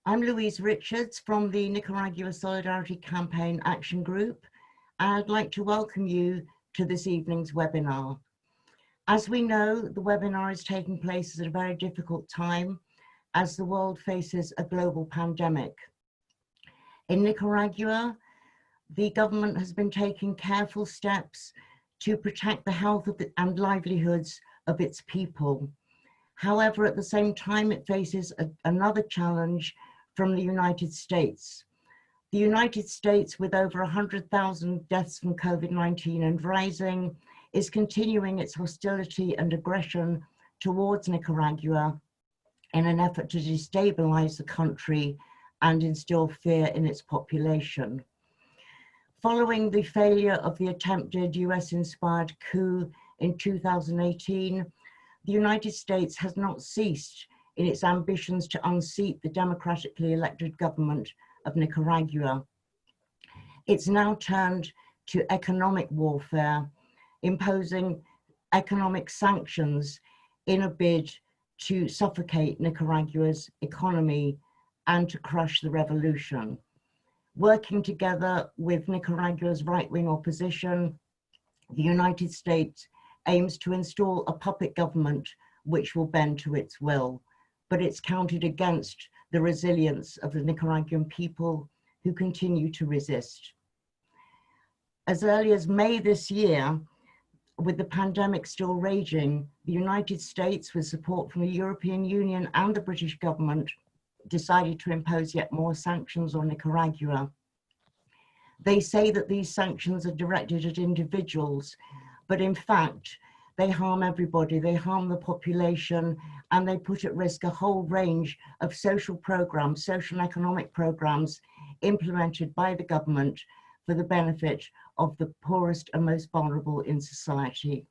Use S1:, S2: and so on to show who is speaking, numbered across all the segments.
S1: I'm Louise Richards from the Nicaragua Solidarity Campaign Action Group, and I'd like to welcome you to this evening's webinar. As we know, the webinar is taking place at a very difficult time as the world faces a global pandemic. In Nicaragua, the government has been taking careful steps to protect the health and livelihoods of its people. However, at the same time, it faces another challenge from the United States. The United States, with over 100,000 deaths from COVID-19 and rising, is continuing its hostility and aggression towards Nicaragua in an effort to destabilize the country and instill fear in its population. Following the failure of the attempted US-inspired coup in 2018, the United States has not ceased in its ambitions to unseat the democratically elected government of Nicaragua. It's now turned to economic warfare, imposing economic sanctions in a bid to suffocate Nicaragua's economy and to crush the revolution. Working together with Nicaragua's right-wing opposition, the United States aims to install a puppet government which will bend to its will, but it's counted against the resilience of the Nicaraguan people who continue to resist. As early as May this year, with the pandemic still raging, the United States, with support from the European Union and the British government, decided to impose yet more sanctions on Nicaragua. They say that these sanctions are directed at individuals, but in fact, they harm everybody. They harm the population, and they put at risk a whole range of social programs, social and economic programs implemented by the government for the benefit of the poorest and most vulnerable in society.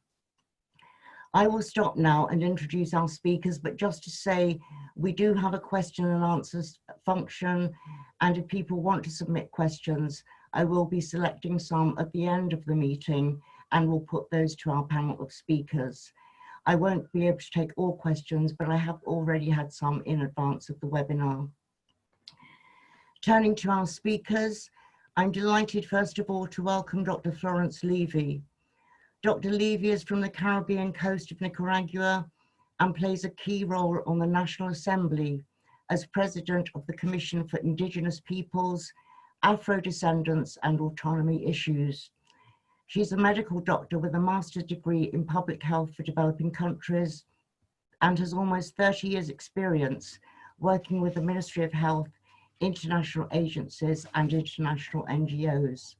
S1: I will stop now and introduce our speakers, but just to say, we do have a question and answers function, and if people want to submit questions, I will be selecting some at the end of the meeting and we'll put those to our panel of speakers. I won't be able to take all questions, but I have already had some in advance of the webinar. Turning to our speakers, I'm delighted first of all to welcome Dr. Florence Levy. Dr. Levy is from the Caribbean coast of Nicaragua and plays a key role on the National Assembly as President of the Commission for Indigenous Peoples, Afro-Descendants and Autonomy Issues. She's a medical doctor with a master's degree in public health for developing countries and has almost 30 years experience working with the Ministry of Health, international agencies and international NGOs.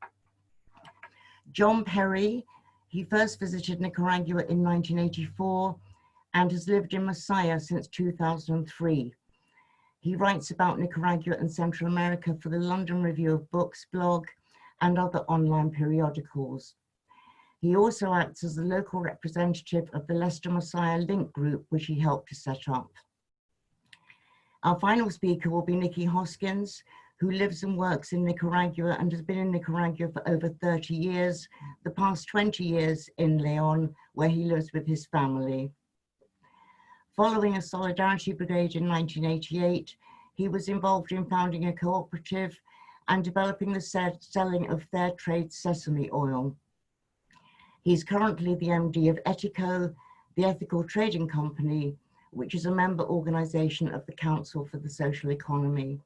S1: John Perry, he first visited Nicaragua in 1984 and has lived in Masaya since 2003. He writes about Nicaragua and Central America for the London Review of Books blog and other online periodicals. He also acts as the local representative of the Leicester Messiah Link Group, which he helped to set up. Our final speaker will be Nicky Hoskins, who lives and works in Nicaragua and has been in Nicaragua for over 30 years, the past 20 years in Leon, where he lives with his family. Following a Solidarity Brigade in 1988, he was involved in founding a cooperative and developing the selling of fair trade sesame oil. He's currently the MD of Etico, the ethical trading company, which is a member organization of the Council for the Social Economy.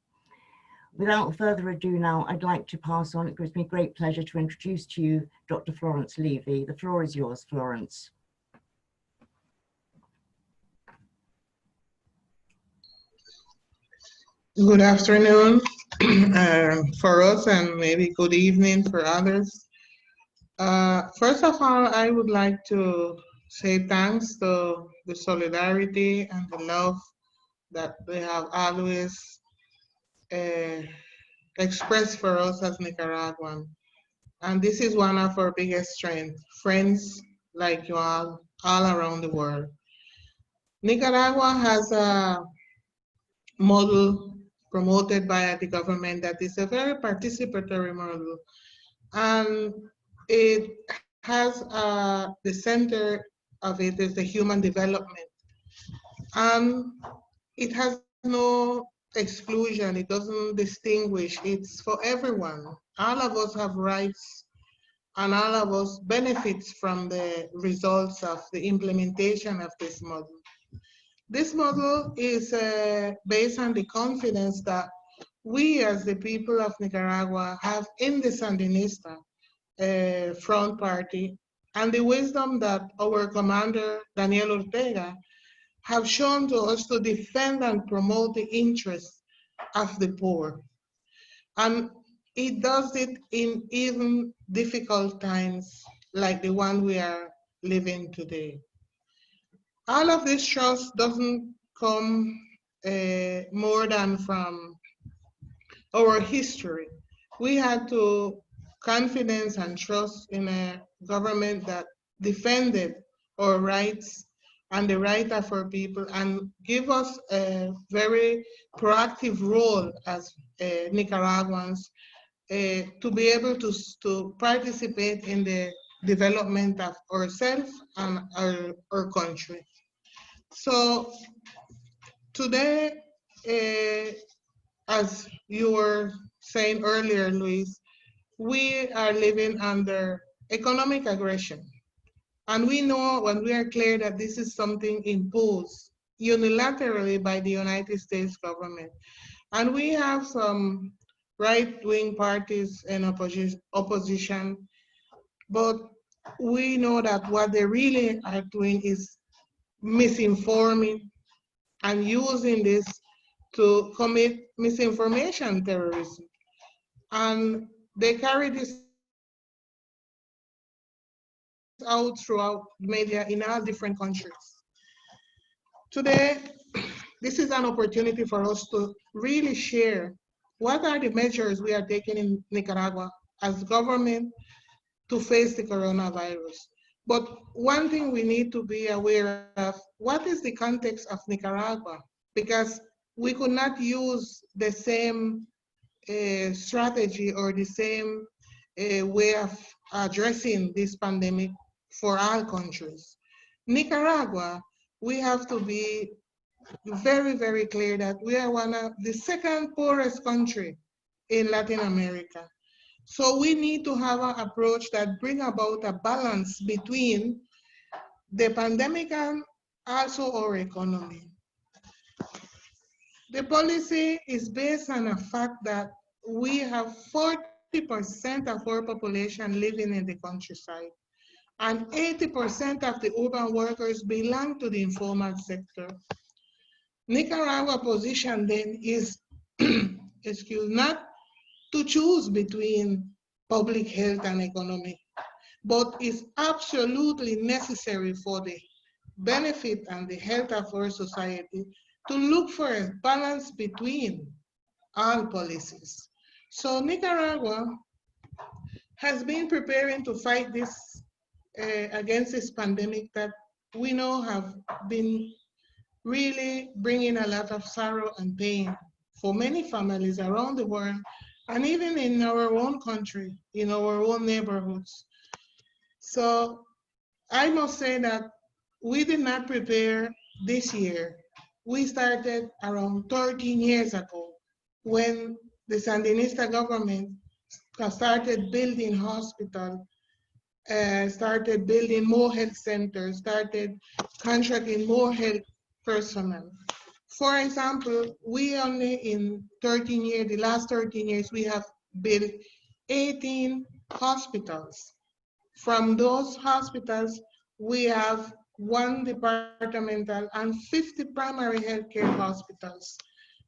S1: Without further ado now, I'd like to pass on, it gives me great pleasure to introduce to you Dr. Florence Levy. The floor is yours, Florence.
S2: Good afternoon for us and maybe good evening for others. First of all, I would like to say thanks to the solidarity and the love that they have always expressed for us as Nicaraguan. And this is one of our biggest strengths, friends like you all around the world. Nicaragua has a model promoted by the government that is a very participatory model. And it has the center of it is the human development. And it has no exclusion, it doesn't distinguish, it's for everyone. All of us have rights and all of us benefits from the results of the implementation of this model. This model is based on the confidence that we as the people of Nicaragua have in the Sandinista front party and the wisdom that our commander, Daniel Ortega, have shown to us to defend and promote the interests of the poor. And it does it in even difficult times like the one we are living today. All of this trust doesn't come more than from our history. We had to confidence and trust in a government that defended our rights and the right of our people and give us a very proactive role as Nicaraguans to be able to participate in the development of ourselves and our country. So today, as you were saying earlier, Luis, we are living under economic aggression. And we know when we are clear that this is something imposed unilaterally by the United States government. And we have some right-wing parties in opposition, but we know that what they really are doing is misinforming and using this to commit misinformation terrorism. And they carry this out throughout media in all different countries. Today, this is an opportunity for us to really share what are the measures we are taking in Nicaragua as government to face the coronavirus. But one thing we need to be aware of, what is the context of Nicaragua? Because we could not use the same strategy or the same way of addressing this pandemic for all countries. Nicaragua, we have to be very, very clear that we are one of the second poorest country in Latin America. So we need to have an approach that bring about a balance between the pandemic and also our economy. The policy is based on the fact that we have 40% of our population living in the countryside, and 80% of the urban workers belong to the informal sector. Nicaragua's position then is, not to choose between public health and economy, but is absolutely necessary for the benefit and the health of our society to look for a balance between all policies. So Nicaragua has been preparing to fight this against this pandemic that we know have been really bringing a lot of sorrow and pain for many families around the world, and even in our own country, in our own neighborhoods. So I must say that we did not prepare this year. We started around 13 years ago when the Sandinista government started building hospitals, started building more health centers, started contracting more health personnel. For example, we only in 13 years, the last 13 years, we have built 18 hospitals. From those hospitals, we have 1 departmental and 50 primary healthcare hospitals.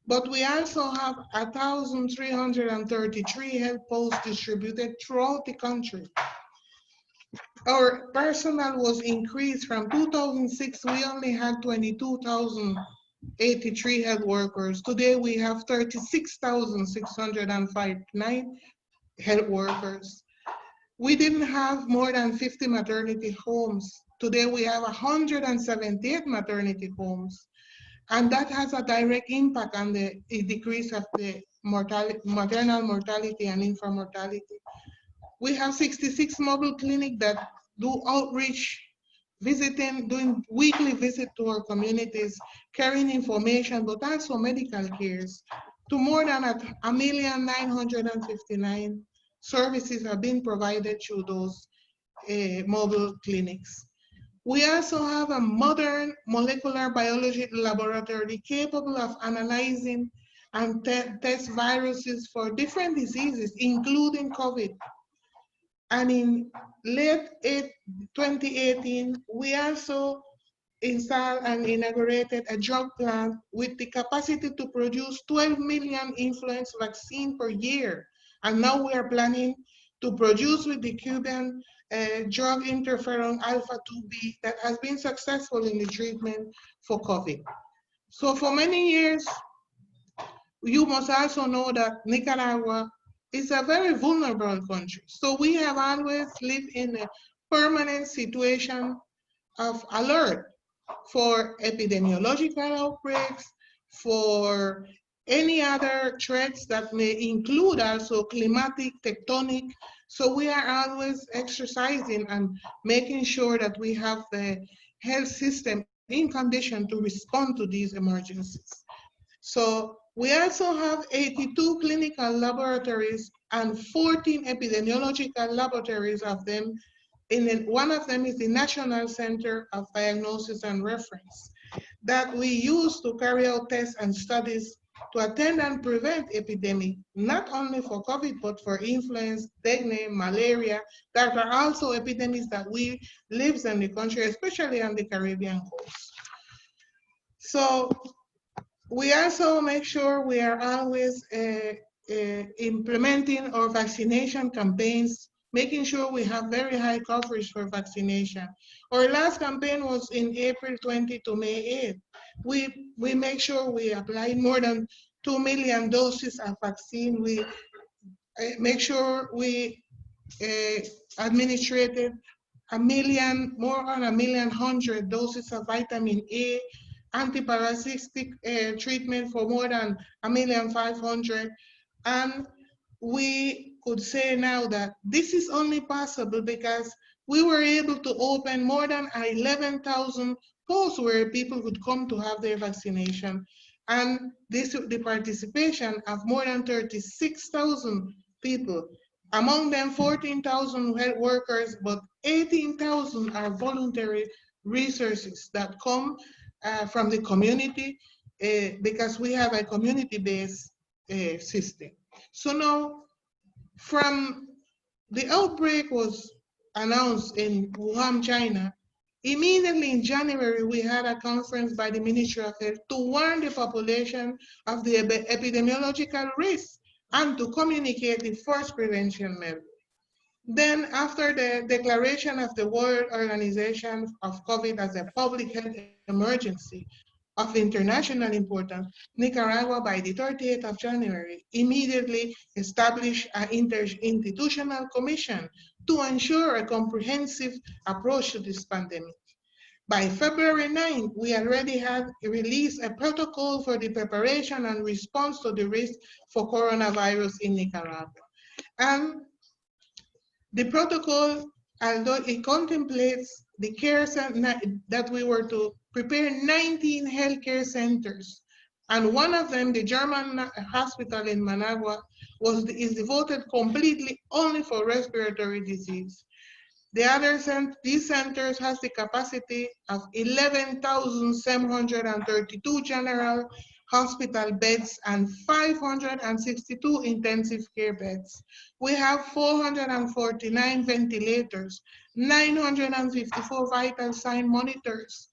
S2: But we also have 1,333 health posts distributed throughout the country. Our personnel was increased from 2006, we only had 22,083 health workers. Today we have 36,659 health workers. We didn't have more than 50 maternity homes. Today we have 178 maternity homes. And that has a direct impact on the decrease of the maternal mortality and infant mortality. We have 66 mobile clinics that do outreach doing weekly visit to our communities, carrying information, but also medical cares. To more than 1,959,000 services have been provided through those mobile clinics. We also have a modern molecular biology laboratory capable of analyzing and test viruses for different diseases, including COVID. And in late 2018, we also installed and inaugurated a drug plant with the capacity to produce 12 million influenza vaccine per year. And now we are planning to produce with the Cuban drug interferon alpha 2B that has been successful in the treatment for COVID. So for many years, you must also know that Nicaragua is a very vulnerable country. So we have always lived in a permanent situation of alert for epidemiological outbreaks, for any other threats that may include also climatic, tectonic. So we are always exercising and making sure that we have the health system in condition to respond to these emergencies. So we also have 82 clinical laboratories and 14 epidemiological laboratories of them. One of them is the National Center of Diagnosis and Reference that we use to carry out tests and studies to attend and prevent epidemic, not only for COVID, but for influenza, dengue, malaria, that are also epidemics that we live in the country, especially on the Caribbean coast. So we also make sure we are always implementing our vaccination campaigns, making sure we have very high coverage for vaccination. Our last campaign was in April 20 to May 8. We make sure we apply more than 2 million doses of vaccine. We make sure we administrated more than 1,100,000 doses of vitamin A, antiparasitic treatment for more than 1,500,000. And we could say now that this is only possible because we were able to open more than 11,000 posts where people could come to have their vaccination. And the participation of more than 36,000 people, among them 14,000 health workers, but 18,000 are voluntary resources that come from the community because we have a community-based system. So now, from the outbreak was announced in Wuhan, China, immediately in January, we had a conference by the Ministry of Health to warn the population of the epidemiological risk and to communicate the first prevention measures. Then after the declaration of the World Organization of COVID as a public health emergency of international importance, Nicaragua, by the 30th of January, immediately established an interinstitutional commission to ensure a comprehensive approach to this pandemic. By February 9, we already had released a protocol for the preparation and response to the risk for coronavirus in Nicaragua. And the protocol, although it contemplates the care that we were to prepare 19 healthcare centers, and one of them, the German hospital in Managua, is devoted completely only for respiratory disease. These centers has the capacity of 11,732 general hospital beds and 562 intensive care beds. We have 449 ventilators, 954 vital sign monitors,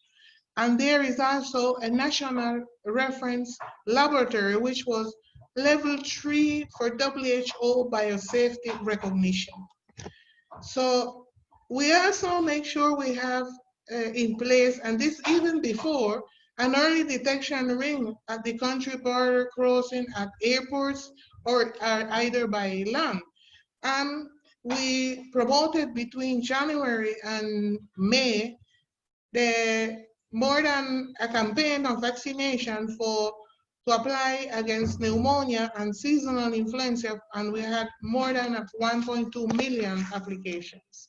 S2: and there is also a national reference laboratory, which was level 3 for WHO biosafety recognition. So we also make sure we have in place, and this even before, an early detection ring at the country border crossing at airports or either by land. And we promoted between January and May more than a campaign of vaccination to apply against pneumonia and seasonal influenza, and we had more than 1.2 million applications.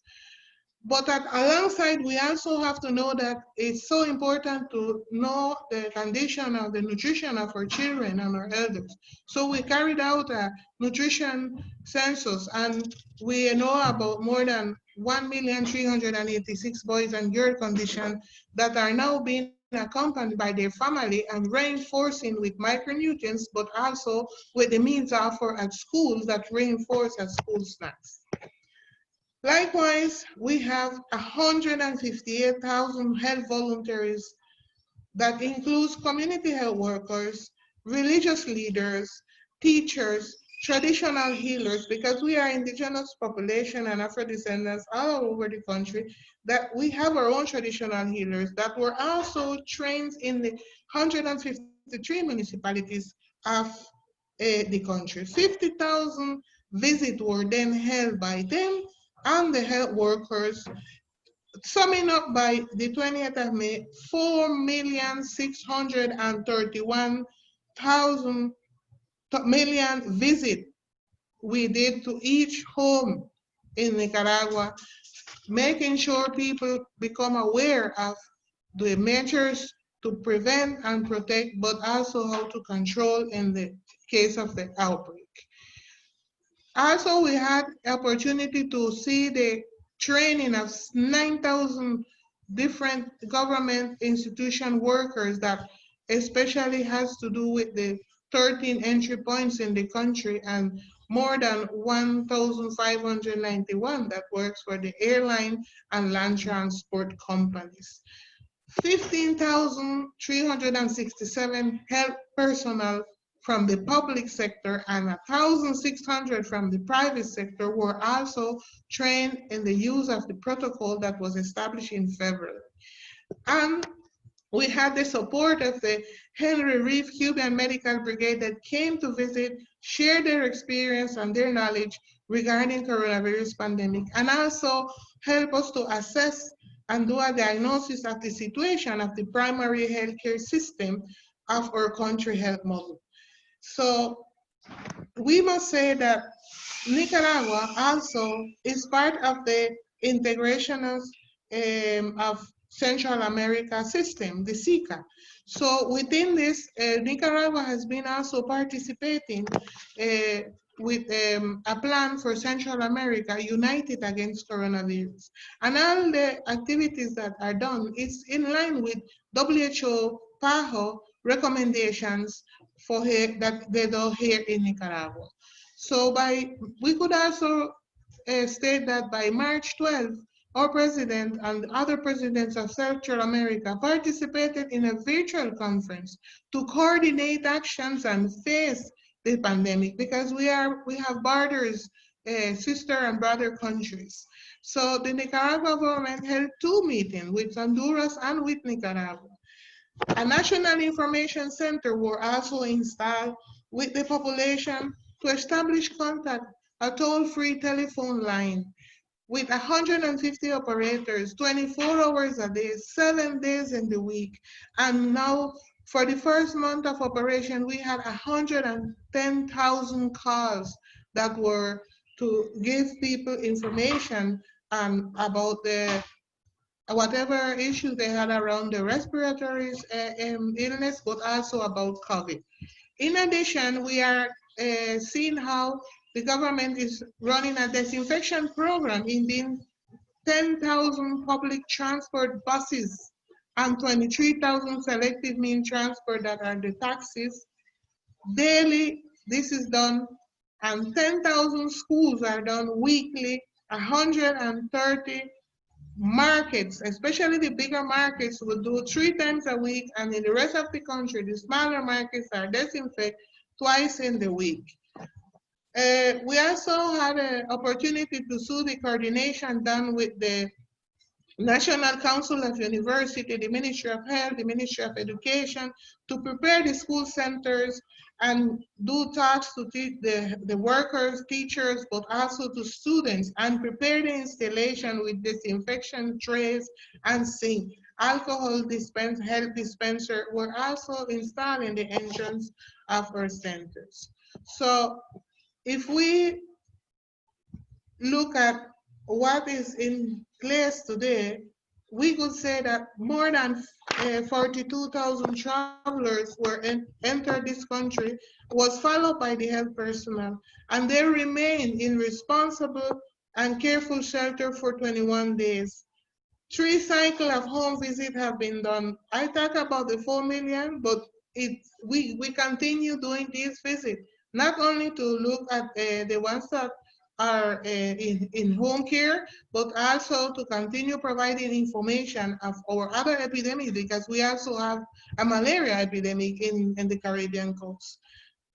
S2: But alongside, we also have to know that it's so important to know the condition of the nutrition of our children and our elders. So we carried out a nutrition census, and we know about more than 1,386,000 boys and girl conditions that are now being accompanied by their family and reinforcing with micronutrients, but also with the means offered at schools that reinforce as school snacks. Likewise, we have 158,000 health volunteers that includes community health workers, religious leaders, teachers, traditional healers, because we are indigenous population and Afro-descendants all over the country, that we have our own traditional healers that were also trained in the 153 municipalities of the country. 50,000 visits were then held by them and the health workers, summing up by the 20th of May, 4,631,000 visits we did to each home in Nicaragua, making sure people become aware of the measures to prevent and protect, but also how to control in the case of the outbreak. Also, we had opportunity to see the training of 9,000 different government institution workers that especially has to do with the 13 entry points in the country and more than 1,591 that works for the airline and land transport companies. 15,367 health personnel from the public sector and 1,600 from the private sector were also trained in the use of the protocol that was established in February. And we had the support of the Henry Reeve Cuban Medical Brigade that came to visit, share their experience and their knowledge regarding coronavirus pandemic, and also help us to assess and do a diagnosis of the situation of the primary healthcare system of our country health model. So we must say that Nicaragua also is part of the integration of Central America system, the SICA. So within this, Nicaragua has been also participating with a plan for Central America united against coronavirus. And all the activities that are done is in line with WHO, PAHO recommendations for here, that they do here in Nicaragua. So we could also state that by March 12th, our president and other presidents of Central America participated in a virtual conference to coordinate actions and face the pandemic, because we have borders, sister and brother countries. So the Nicaragua government held 2 meetings with Honduras and with Nicaragua. A national information center were also installed with the population to establish contact, a toll-free telephone line with 150 operators, 24 hours a day, 7 days in the week. And now for the first month of operation, we had 110,000 calls that were to give people information about the whatever issues they had around the respiratory illness, but also about COVID. In addition, we are seeing how the government is running a disinfection program in the 10,000 public transport buses and 23,000 selective mean transport that are the taxis. Daily, this is done, and 10,000 schools are done weekly, 130 markets, especially the bigger markets, will do 3 times a week, and in the rest of the country, the smaller markets are disinfected twice in the week. We also had an opportunity to see the coordination done with the National Council of University, the Ministry of Health, the Ministry of Education, to prepare the school centers and do talks to teach the workers, teachers, but also to students, and prepare the installation with disinfection trays and sink. Alcohol health dispenser were also installed in the entrance of our centers. So if we look at what is in place today, we could say that more than 42,000 travelers were entered this country, was followed by the health personnel, and they remained in responsible and careful shelter for 21 days. 3 cycles of home visit have been done. I talk about the 4 million, but we continue doing these visits, not only to look at the ones that are in home care, but also to continue providing information of our other epidemics, because we also have a malaria epidemic in the Caribbean coast.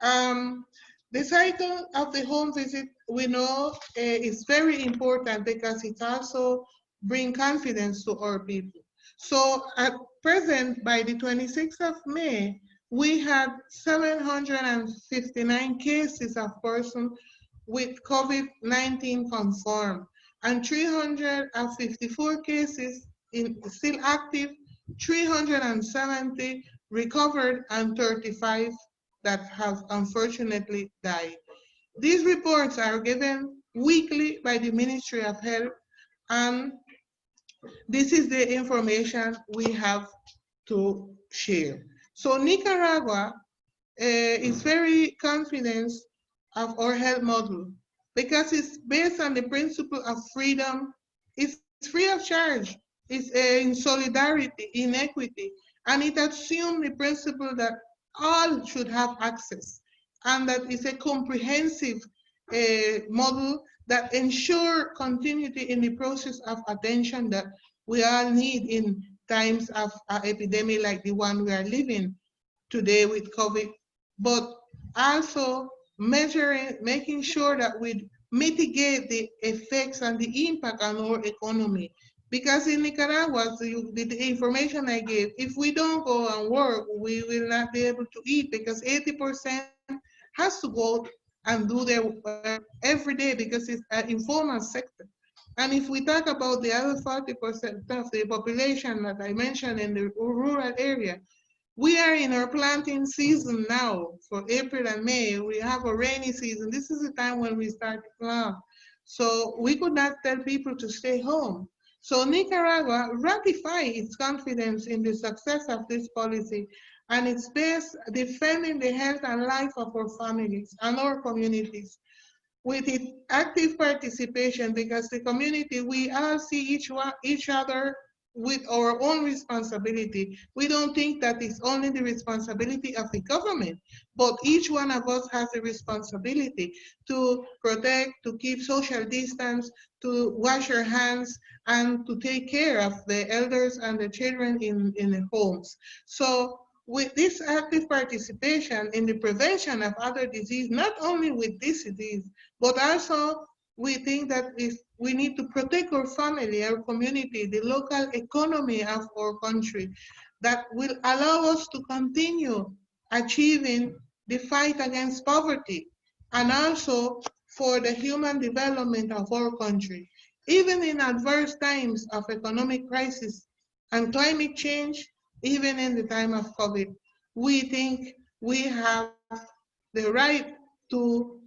S2: Um, the cycle of the home visit, we know, is very important because it also brings confidence to our people. So at present, by the 26th of May, we had 759 cases of persons with COVID-19 confirmed, and 354 cases still active, 370 recovered, and 35 that have unfortunately died. These reports are given weekly by the Ministry of Health, and this is the information we have to share. So Nicaragua is very confident of our health model because it's based on the principle of freedom. It's free of charge. It's in solidarity, in equity, and it assumes the principle that all should have access, and that is a comprehensive model that ensure continuity in the process of attention that we all need in times of an epidemic like the one we are living today with COVID, but also measuring, making sure that we mitigate the effects and the impact on our economy. Because in Nicaragua, the information I gave, if we don't go and work, we will not be able to eat, because 80% has to go and do their work every day because it's an informal sector. And if we talk about the other 40% of the population that I mentioned in the rural area, we are in our planting season now for April and May. We have a rainy season. This is the time when we start to plant. So we could not tell people to stay home. So Nicaragua ratified its confidence in the success of this policy, and it's based defending the health and life of our families and our communities with its active participation, because the community, we all see each other with our own responsibility. We don't think that it's only the responsibility of the government, but each one of us has a responsibility to protect, to keep social distance, to wash our hands, and to take care of the elders and the children in the homes. So with this active participation in the prevention of other disease, not only with this disease, but also we think that if we need to protect our family, our community, the local economy of our country, that will allow us to continue achieving the fight against poverty, and also for the human development of our country. Even in adverse times of economic crisis and climate change, even in the time of COVID, we think we have the right to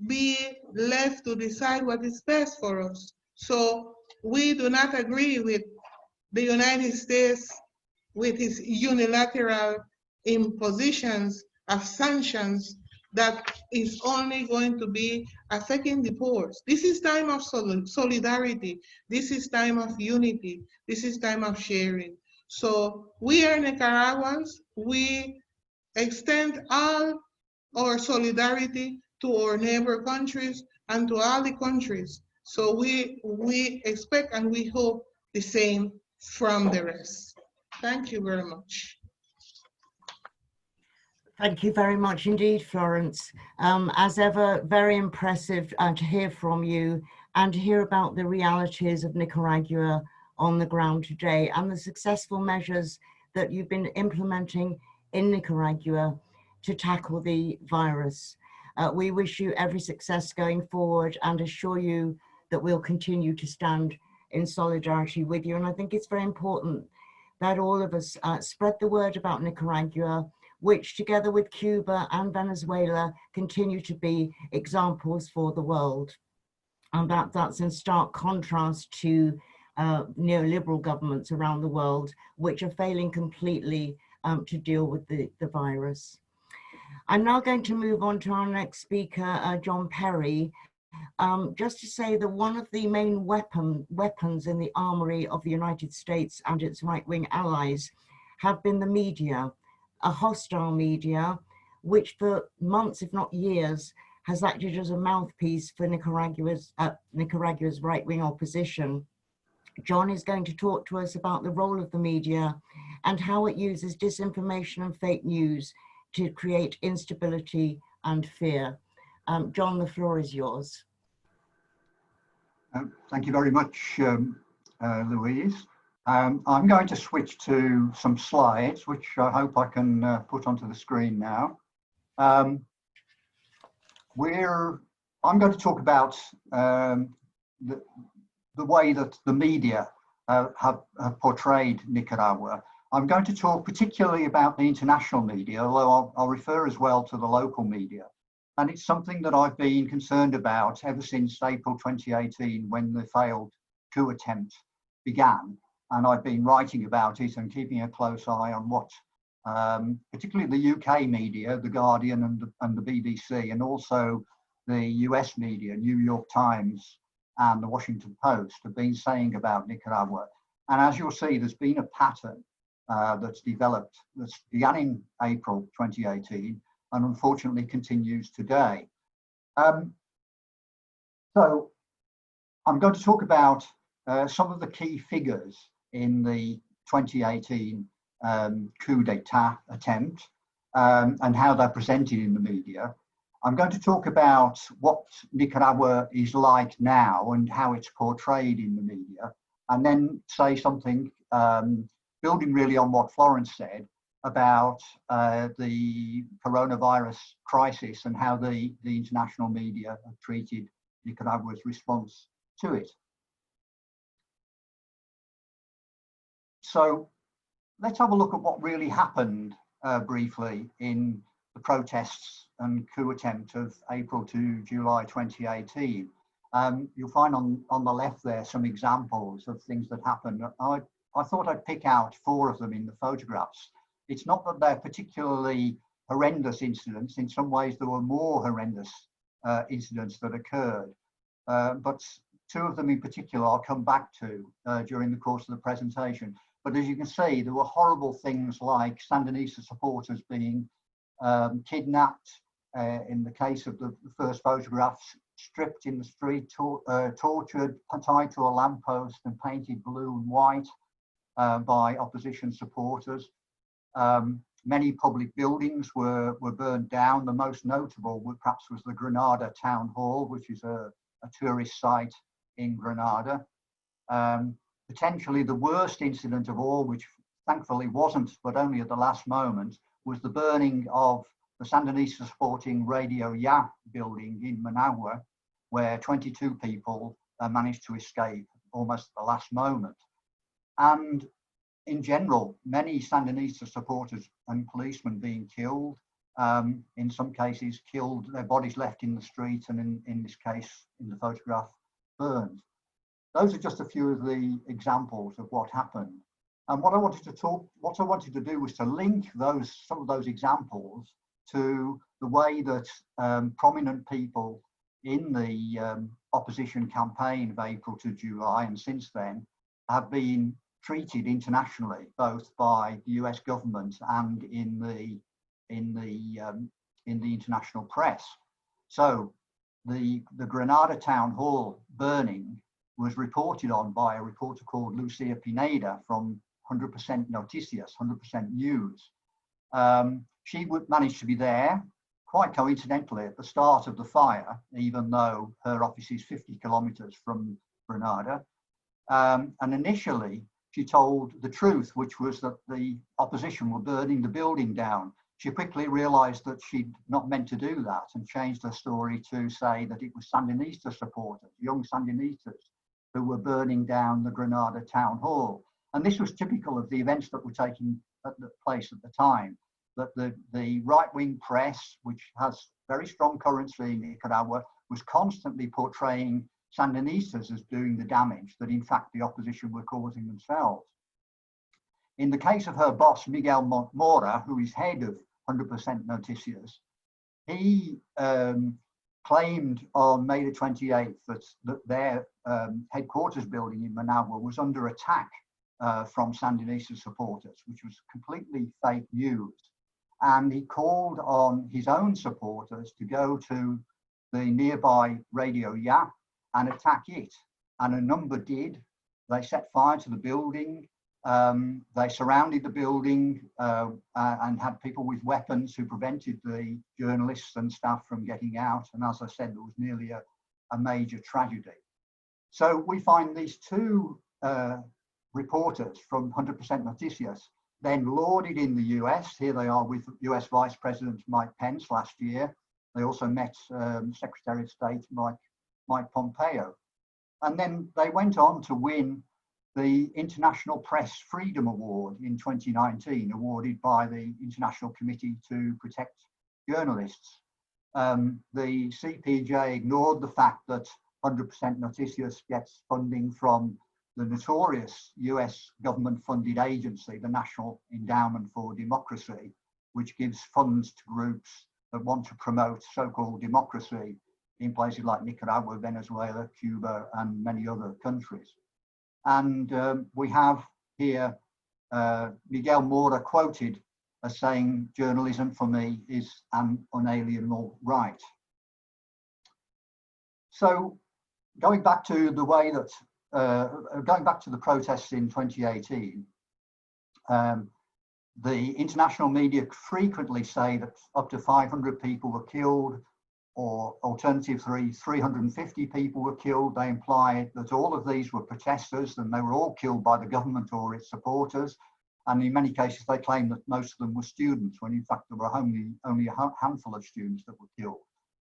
S2: be left to decide what is best for us. So we do not agree with the United States with its unilateral impositions of sanctions that is only going to be affecting the poor. This is time of solidarity. This is time of unity. This is time of sharing. So we are Nicaraguans. We extend all our solidarity to our neighbor countries and to all the countries. So we expect and we hope the same from the rest. Thank you very much.
S1: Thank you very much indeed, Florence. As ever, very impressive to hear from you and to hear about the realities of Nicaragua on the ground today and the successful measures that you've been implementing in Nicaragua to tackle the virus. We wish you every success going forward and assure you that we'll continue to stand in solidarity with you. And I think it's very important that all of us spread the word about Nicaragua, which together with Cuba and Venezuela continue to be examples for the world. And that's in stark contrast to neoliberal governments around the world, which are failing completely to deal with the virus. I'm now going to move on to our next speaker, John Perry, just to say that one of the main weapons in the armory of the United States and its right-wing allies have been the media, a hostile media, which for months, if not years, has acted as a mouthpiece for Nicaragua's right-wing opposition. John is going to talk to us about the role of the media and how it uses disinformation and fake news to create instability and fear. John, the floor is yours.
S3: Thank you very much, Louise. I'm going to switch to some slides, which I hope I can put onto the screen now. I'm going to talk about the way that the media have portrayed Nicaragua. I'm going to talk particularly about the international media, although I'll refer as well to the local media. And it's something that I've been concerned about ever since April 2018, when the failed coup attempt began. And I've been writing about it and keeping a close eye on what, particularly the UK media, The Guardian and the BBC, and also the US media, New York Times and the Washington Post, have been saying about Nicaragua. And as you'll see, there's been a pattern that's developed, that's began in April 2018 and unfortunately continues today. So I'm going to talk about some of the key figures in the 2018 coup d'etat attempt and how they're presented in the media. I'm going to talk about what Nicaragua is like now and how it's portrayed in the media, and then say something building really on what Florence said about the coronavirus crisis and how the international media have treated Nicaragua's response to it. So let's have a look at what really happened briefly in the protests and coup attempt of April to July 2018. You'll find on the left there some examples of things that happened. I thought I'd pick out 4 of them in the photographs. It's not that they're particularly horrendous incidents. In some ways, there were more horrendous incidents that occurred. But 2 of them in particular, I'll come back to during the course of the presentation. But as you can see, there were horrible things like Sandinista supporters being kidnapped, in the case of the first photographs, stripped in the street, tortured, tied to a lamppost and painted blue and white by opposition supporters. Many public buildings were burned down. The most notable perhaps was the Granada Town Hall, which is a tourist site in Granada. Potentially the worst incident of all, which thankfully wasn't, but only at the last moment, was the burning of the Sandinista supporting Radio Ya building in Managua, where 22 people managed to escape almost at the last moment. And in general, many Sandinista supporters and policemen being killed, in some cases killed, their bodies left in the street, and in this case, in the photograph, burned. Those are just a few of the examples of what happened. And what I wanted to do was to link some of those examples to the way that prominent people in the opposition campaign of April to July and since then have been treated internationally, both by the US government and in the international press. So the Granada Town Hall burning was reported on by a reporter called Lucia Pineda from 100% Noticias, 100% News. She would manage to be there quite coincidentally at the start of the fire, even though her office is 50 kilometers from Granada. And initially, she told the truth, which was that the opposition were burning the building down. She quickly realized that she'd not meant to do that and changed her story to say that it was Sandinista supporters, young Sandinistas, who were burning down the Granada Town Hall. And this was typical of the events that were taking place at the time, that the right-wing press, which has very strong currency in Nicaragua, was constantly portraying Sandinistas as doing the damage that in fact the opposition were causing themselves. In the case of her boss, Miguel Mora, who is head of 100% Noticias, he claimed on May the 28th that their headquarters building in Managua was under attack from Sandinista supporters, which was completely fake news. And he called on his own supporters to go to the nearby Radio Ya and attack it. And a number did. They set fire to the building. They surrounded the building and had people with weapons who prevented the journalists and staff from getting out. And as I said, there was nearly a major tragedy. So we find these two reporters from 100% Noticias then lauded in the US. Here they are with US Vice President Mike Pence last year. They also met Secretary of State Mike Pompeo. And then they went on to win the International Press Freedom Award in 2019, awarded by the International Committee to Protect Journalists. The CPJ ignored the fact that 100% Noticias gets funding from the notorious US government-funded agency, the National Endowment for Democracy, which gives funds to groups that want to promote so-called democracy in places like Nicaragua, Venezuela, Cuba, and many other countries. And we have here Miguel Mora quoted as saying, "Journalism for me is an unalienable right." So going back to the way that, going back to the protests in 2018, the international media frequently say that up to 500 people were killed, or alternatively 350 people were killed. They imply that all of these were protesters and they were all killed by the government or its supporters. And in many cases, they claim that most of them were students, when in fact there were only a handful of students that were killed.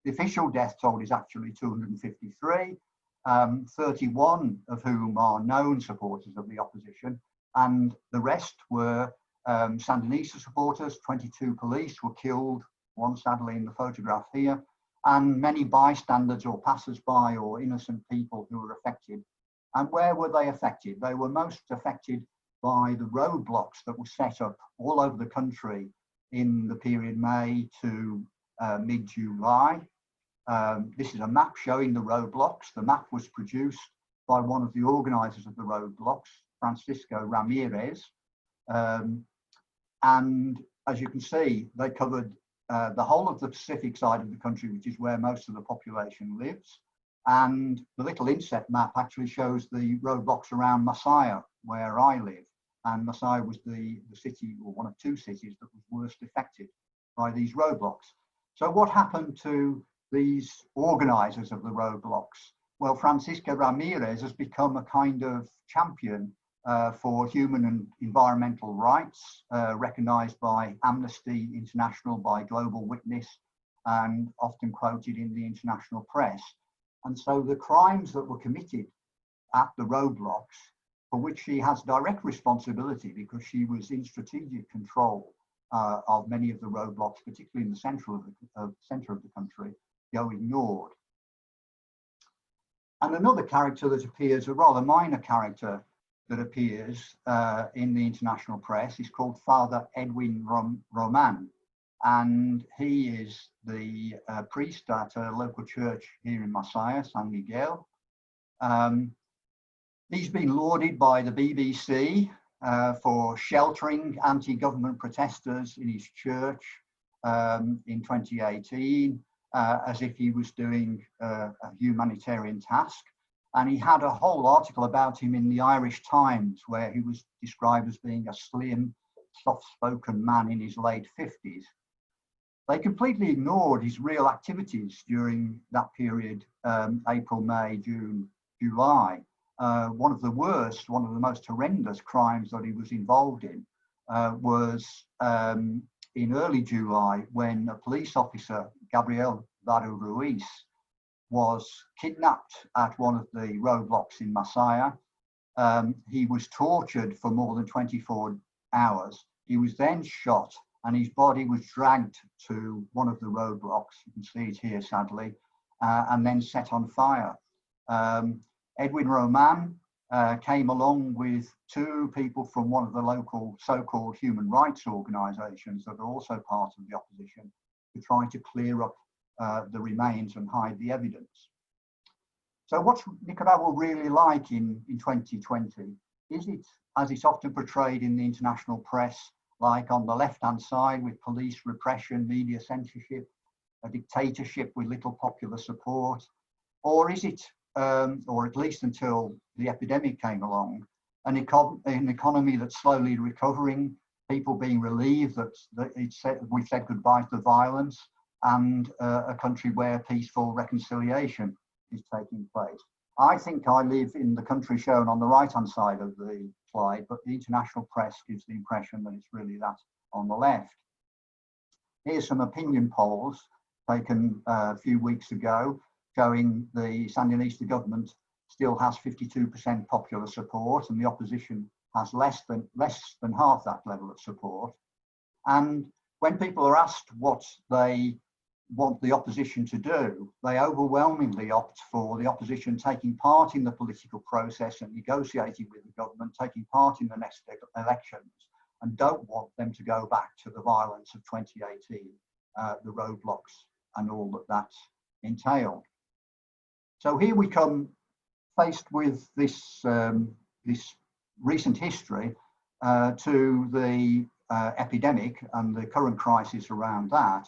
S3: The official death toll is actually 253, 31 of whom are known supporters of the opposition, and the rest were Sandinista supporters. 22 police were killed, one sadly in the photograph here, and many bystanders or passers-by or innocent people who were affected. And where were they affected? They were most affected by the roadblocks that were set up all over the country in the period May to mid-July. This is a map showing the roadblocks. The map was produced by one of the organizers of the roadblocks, Francisco Ramirez. And as you can see, they covered the whole of the Pacific side of the country, which is where most of the population lives. And the little inset map actually shows the roadblocks around Masaya, where I live. And Masaya was the city, or one of two cities, that was worst affected by these roadblocks. So what happened to these organizers of the roadblocks? Well, Francisco Ramirez has become a kind of champion for human and environmental rights, recognized by Amnesty International, by Global Witness, and often quoted in the international press. And so the crimes that were committed at the roadblocks, for which she has direct responsibility because she was in strategic control of many of the roadblocks, particularly in the center of the country, go ignored. And another character that appears, a rather minor character that appears in the international press, is called Father Edwin Roman. And he is the priest at a local church here in Masaya, San Miguel. He's been lauded by the BBC for sheltering anti-government protesters in his church in 2018, as if he was doing a humanitarian task. And he had a whole article about him in the Irish Times, where he was described as being a slim, soft-spoken man in his late 50s. They completely ignored his real activities during that period, April, May, June, July. One of the worst, one of the most horrendous crimes that he was involved in was in early July, when a police officer, Gabriel Varo Ruiz, was kidnapped at one of the roadblocks in Masaya. He was tortured for more than 24 hours. He was then shot and his body was dragged to one of the roadblocks. You can see it here, sadly, and then set on fire. Edwin Roman came along with two people from one of the local so-called human rights organisations that are also part of the opposition to try to clear up the remains and hide the evidence. So what's Nicaragua really like in 2020? Is it, as it's often portrayed in the international press, like on the left-hand side with police repression, media censorship, a dictatorship with little popular support? Or is it, or at least until the epidemic came along, an economy that's slowly recovering, people being relieved that we've said goodbye to violence, and a country where peaceful reconciliation is taking place? I think I live in the country shown on the right-hand side of the slide, but the international press gives the impression that it's really that on the left. Here's some opinion polls taken a few weeks ago, showing the Sandinista government still has 52% popular support, and the opposition has less than half that level of support. And when people are asked what they want the opposition to do, they overwhelmingly opt for the opposition taking part in the political process and negotiating with the government, taking part in the next elections, and don't want them to go back to the violence of 2018, the roadblocks and all that entailed. So here we come faced with this, this recent history to the epidemic and the current crisis around that.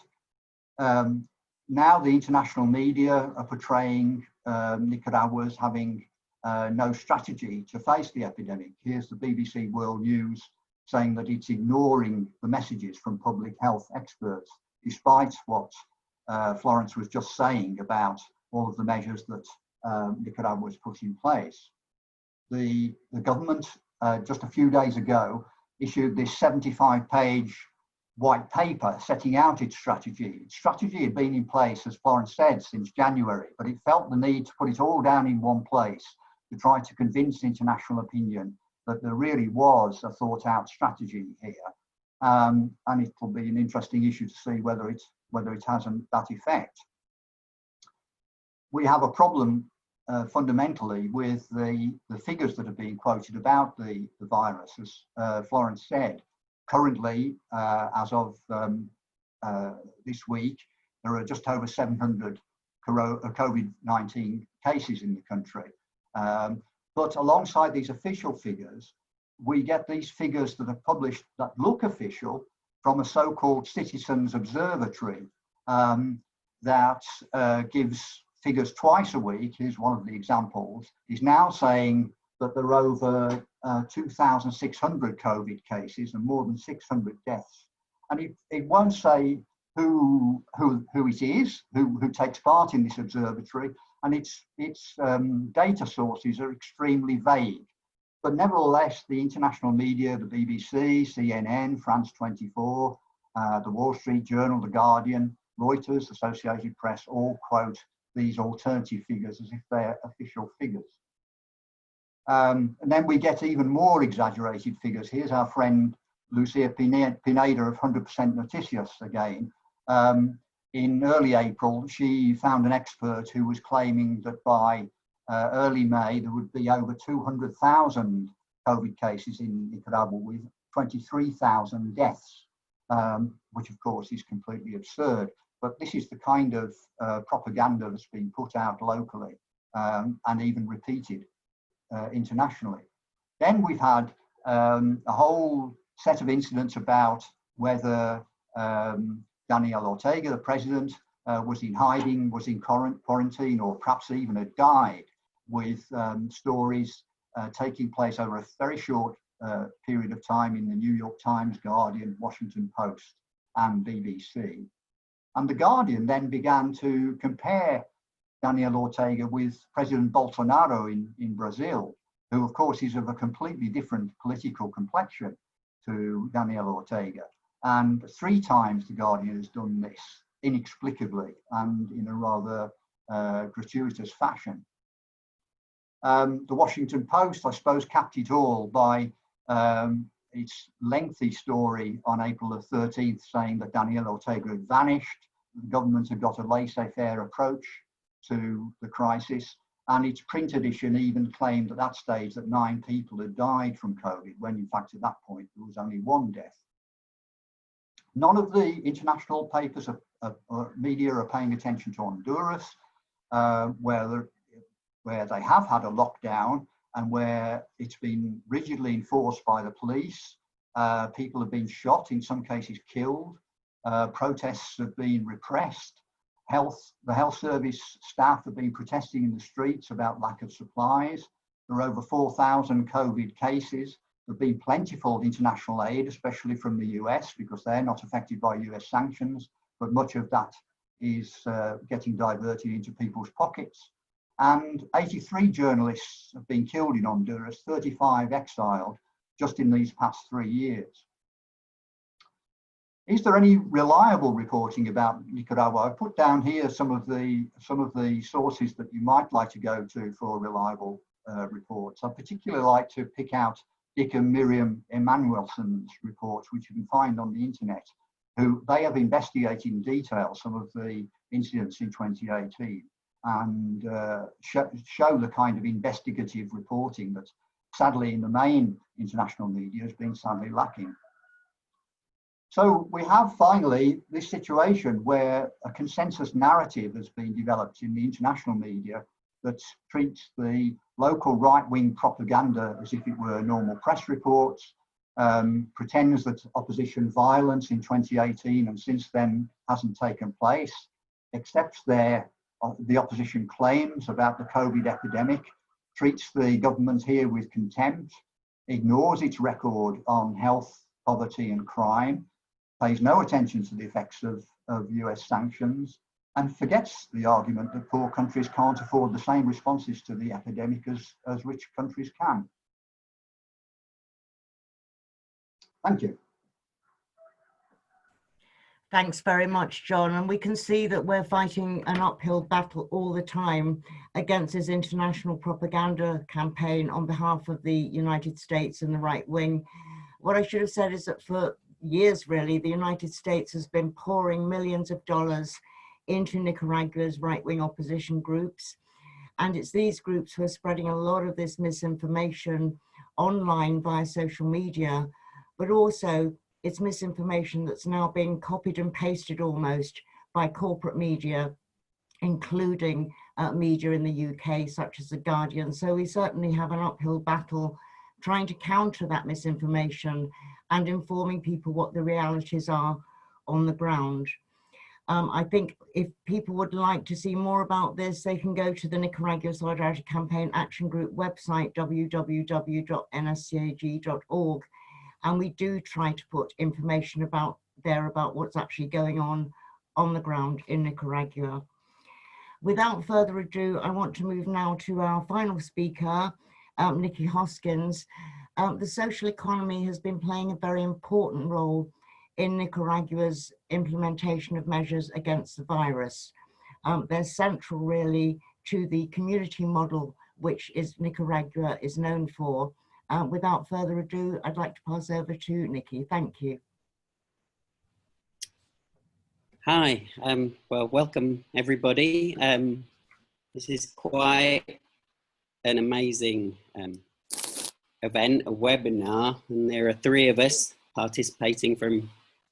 S3: Now the international media are portraying Nicaragua as having no strategy to face the epidemic. Here's the BBC World News saying that it's ignoring the messages from public health experts, despite what Florence was just saying about all of the measures that Nicaragua has put in place. The government just a few days ago issued this 75-page white paper setting out its strategy. Its strategy had been in place, as Florence said, since January, but it felt the need to put it all down in one place to try to convince international opinion that there really was a thought-out strategy here. And it will be an interesting issue to see whether it has that effect. We have a problem fundamentally with the figures that are being quoted about the virus, as Florence said. Currently, as of this week, there are just over 700 COVID-19 cases in the country. But alongside these official figures, we get these figures that are published that look official from a so-called Citizens Observatory that gives figures twice a week. Here's one of the examples. Is now saying that there are over 2,600 COVID cases and more than 600 deaths. And it won't say who it is, who takes part in this observatory, and its data sources are extremely vague. But nevertheless, the international media, the BBC, CNN, France 24, the Wall Street Journal, The Guardian, Reuters, Associated Press, all quote these alternative figures as if they're official figures. And then we get even more exaggerated figures. Here's our friend Lucia Pineda of 100% Noticias again. In early April, she found an expert who was claiming that by early May, there would be over 200,000 COVID cases in Nicaragua with 23,000 deaths, which of course is completely absurd. But this is the kind of propaganda that's being put out locally and even repeated internationally. Then we've had a whole set of incidents about whether Daniel Ortega, the president, was in hiding, was in quarantine, or perhaps even had died, with stories taking place over a very short period of time in the New York Times, Guardian, Washington Post, and BBC. And the Guardian then began to compare Daniel Ortega with President Bolsonaro in Brazil, who of course is of a completely different political complexion to Daniel Ortega. And 3 times the Guardian has done this inexplicably and in a rather gratuitous fashion. The Washington Post, I suppose, capped it all by its lengthy story on April the 13th, saying that Daniel Ortega had vanished. The government had got a laissez-faire approach to the crisis, And its print edition even claimed at that stage that 9 people had died from COVID, when in fact at that point there was only 1 death. None of the international papers or media are paying attention to Honduras, where they have had a lockdown and where it's been rigidly enforced by the police. People have been shot, in some cases killed. Protests have been repressed. The health service staff have been protesting in the streets about lack of supplies. There are over 4,000 COVID cases. There have been plentiful international aid, especially from the US, because they're not affected by US sanctions, but much of that is getting diverted into people's pockets. And 83 journalists have been killed in Honduras, 35 exiled, just in these past 3 years. Is there any reliable reporting about Nicaragua? I put down here some of the sources that you might like to go to for reliable reports. I particularly like to pick out Dick and Miriam Emanuelson's reports, which you can find on the internet, who they have investigated in detail some of the incidents in 2018 and show the kind of investigative reporting that sadly in the main international media has been sadly lacking. So we have finally this situation where a consensus narrative has been developed in the international media that treats the local right-wing propaganda as if it were normal press reports, pretends that opposition violence in 2018 and since then hasn't taken place, accepts the opposition claims about the COVID epidemic, treats the government here with contempt, ignores its record on health, poverty and crime, pays no attention to the effects of US sanctions, and forgets the argument that poor countries can't afford the same responses to the epidemic as rich countries can. Thank you.
S1: Thanks very much, John. And we can see that we're fighting an uphill battle all the time against this international propaganda campaign on behalf of the United States and the right wing. What I should have said is that for years, really, the United States has been pouring millions of dollars into Nicaragua's right-wing opposition groups. And it's these groups who are spreading a lot of this misinformation online via social media, but also it's misinformation that's now being copied and pasted almost by corporate media, including media in the UK, such as The Guardian. So we certainly have an uphill battle trying to counter that misinformation and informing people what the realities are on the ground. I think if people would like to see more about this, they can go to the Nicaragua Solidarity Campaign Action Group website, www.nscag.org. And we do try to put information about what's actually going on the ground in Nicaragua. Without further ado, I want to move now to our final speaker, Nicky Hoskins. The social economy has been playing a very important role in Nicaragua's implementation of measures against the virus. They're central really to the community model which Nicaragua is known for. Without further ado, I'd like to pass over to Nicky. Thank you.
S4: Hi, well, welcome everybody. This is quite an amazing event, a webinar, and there are 3 of us participating from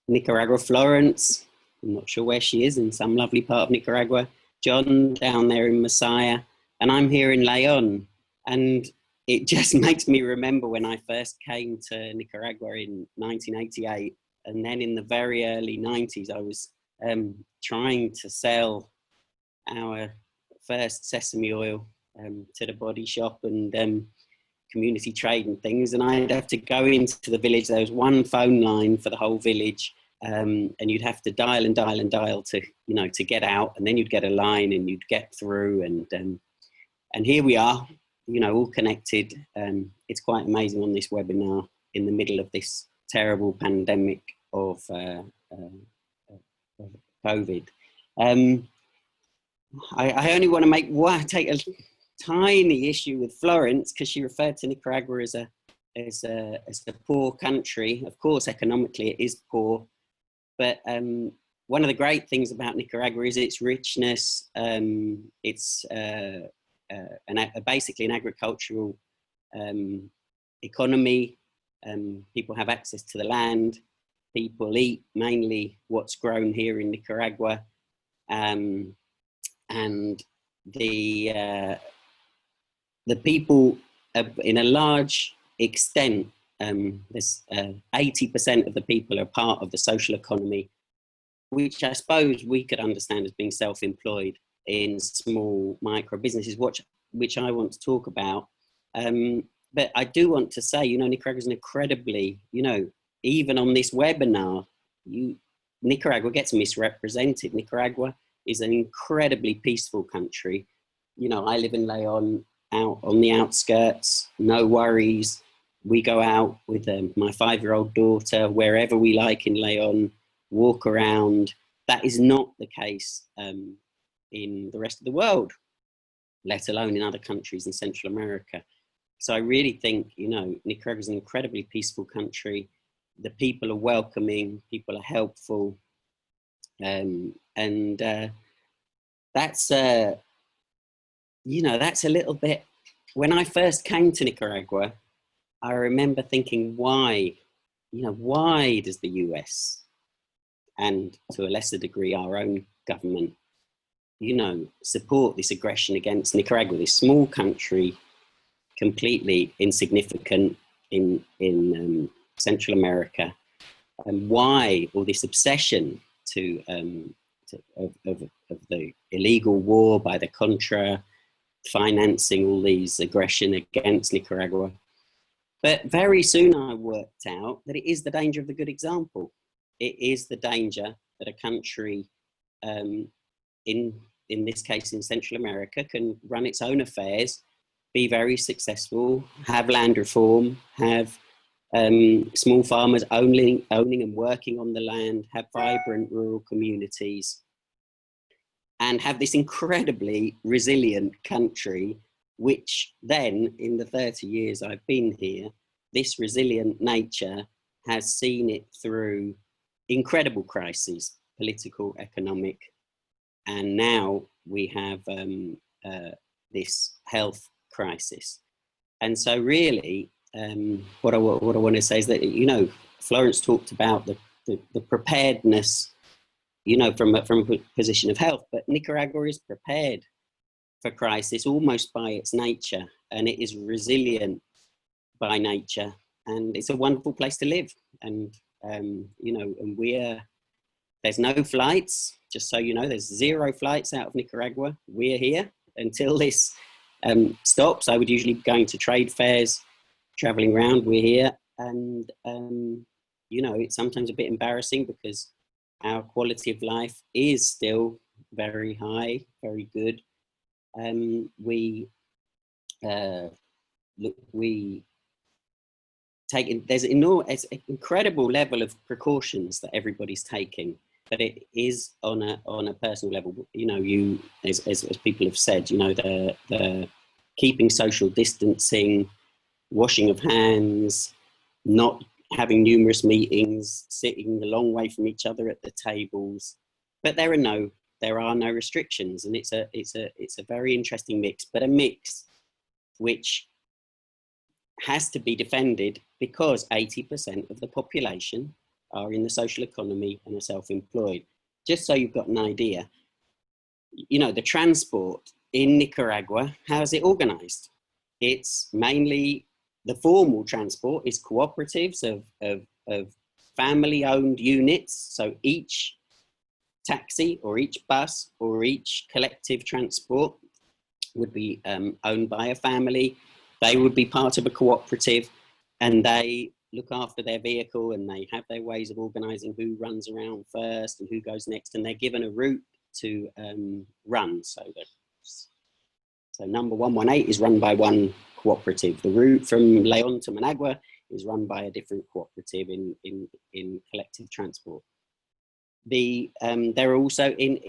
S4: Nicaragua. Florence, I'm not sure where she is, in some lovely part of Nicaragua, John down there in Messiah, and I'm here in Leon. And it just makes me remember when I first came to Nicaragua in 1988, and then in the very early 90s, I was trying to sell our first sesame oil to the body shop and community trade and things, and I'd have to go into the village. There was one phone line for the whole village, and you'd have to dial and dial and dial to, you know, to get out, and then you'd get a line and you'd get through, and here we are, you know, all connected. It's quite amazing on this webinar in the middle of this terrible pandemic of COVID. I only want to take a tiny issue with Florence, because she referred to Nicaragua as a poor country. Of course, economically it is poor, but one of the great things about Nicaragua is its richness, its basically an agricultural economy. People have access to the land. People eat mainly what's grown here in Nicaragua, and the people, in a large extent, there's 80% of the people are part of the social economy, which I suppose we could understand as being self-employed in small micro businesses, which I want to talk about. But I do want to say, Nicaragua is an incredibly, even on this webinar, Nicaragua gets misrepresented. Nicaragua is an incredibly peaceful country. I live in Leon, out on the outskirts, no worries. We go out with my 5-year-old daughter wherever we like in Leon, walk around. That is not the case in the rest of the world, let alone in other countries in Central America. So I really think, Nicaragua is an incredibly peaceful country. The people are welcoming, people are helpful. And that's, that's a little bit, when I first came to Nicaragua, I remember thinking, why does the US, and to a lesser degree our own government, support this aggression against Nicaragua, this small country, completely insignificant in Central America, and why all this obsession of the illegal war by the Contra, financing all these aggression against Nicaragua. But very soon I worked out that it is the danger of the good example. It is the danger that a country, in this case in Central America, can run its own affairs, be very successful, have land reform, have small farmers owning and working on the land, have vibrant rural communities, and have this incredibly resilient country, which then, in the 30 years I've been here, this resilient nature has seen it through incredible crises, political, economic, and now we have this health crisis. And so really, what I want to say is that, Florence talked about the preparedness, from a position of health, but Nicaragua is prepared for crisis almost by its nature, and it is resilient by nature, and it's a wonderful place to live. And and there's no flights, just so you know, there's 0 flights out of Nicaragua. We're here until this stops. I would usually be going to trade fairs, traveling around. We're here, and it's sometimes a bit embarrassing because our quality of life is still very high, very good. There's an incredible level of precautions that everybody's taking, but it is on a personal level. As people have said, the keeping social distancing, washing of hands, not having numerous meetings, sitting a long way from each other at the tables. But there are no restrictions, and it's a very interesting mix, but a mix which has to be defended because 80% of the population are in the social economy and are self-employed. Just so you've got an idea, the transport in Nicaragua, how is it organized? It's mainly, the formal transport is cooperatives of family-owned units. So each taxi or each bus or each collective transport would be owned by a family. They would be part of a cooperative, and they look after their vehicle, and they have their ways of organizing who runs around first and who goes next, and they're given a route to run. So number 118 is run by one cooperative. The route from Leon to Managua is run by a different cooperative in collective transport. They're also in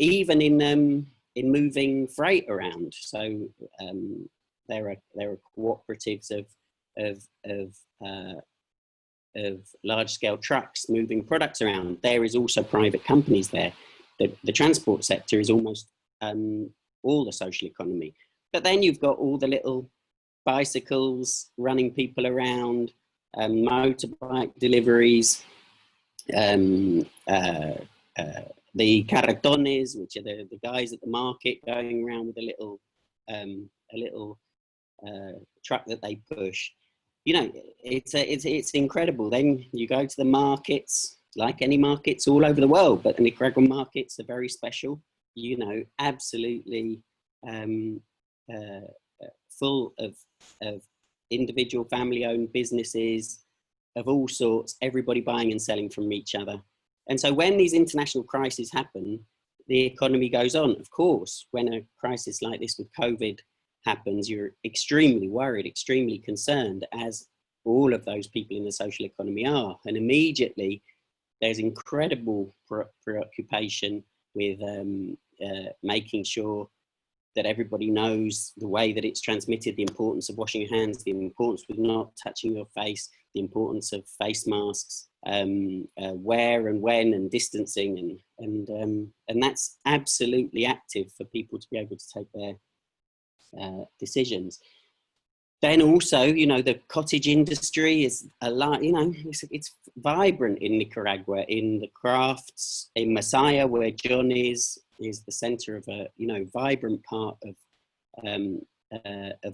S4: moving freight around. So there are cooperatives of large-scale trucks moving products around. There is also private companies there. The transport sector is almost all the social economy. But then you've got all the little bicycles running people around, motorbike deliveries, the carretones, which are the guys at the market going around with a little truck that they push. You know, it's incredible. Then you go to the markets, like any markets all over the world, but the Nicaraguan markets are very special. You know, absolutely full of individual family-owned businesses of all sorts, everybody buying and selling from each other. And so when these international crises happen, the economy goes on. Of course, when a crisis like this with COVID happens, you're extremely worried, extremely concerned, as all of those people in the social economy are. And immediately there's incredible preoccupation with making sure that everybody knows the way that it's transmitted, the importance of washing your hands, the importance of not touching your face, the importance of face masks, where and when, and distancing, and that's absolutely active for people to be able to take their decisions. Then also, you know, the cottage industry is a lot, you know, it's vibrant in Nicaragua, in the crafts, in Masaya, where John is the center of a, you know, vibrant part of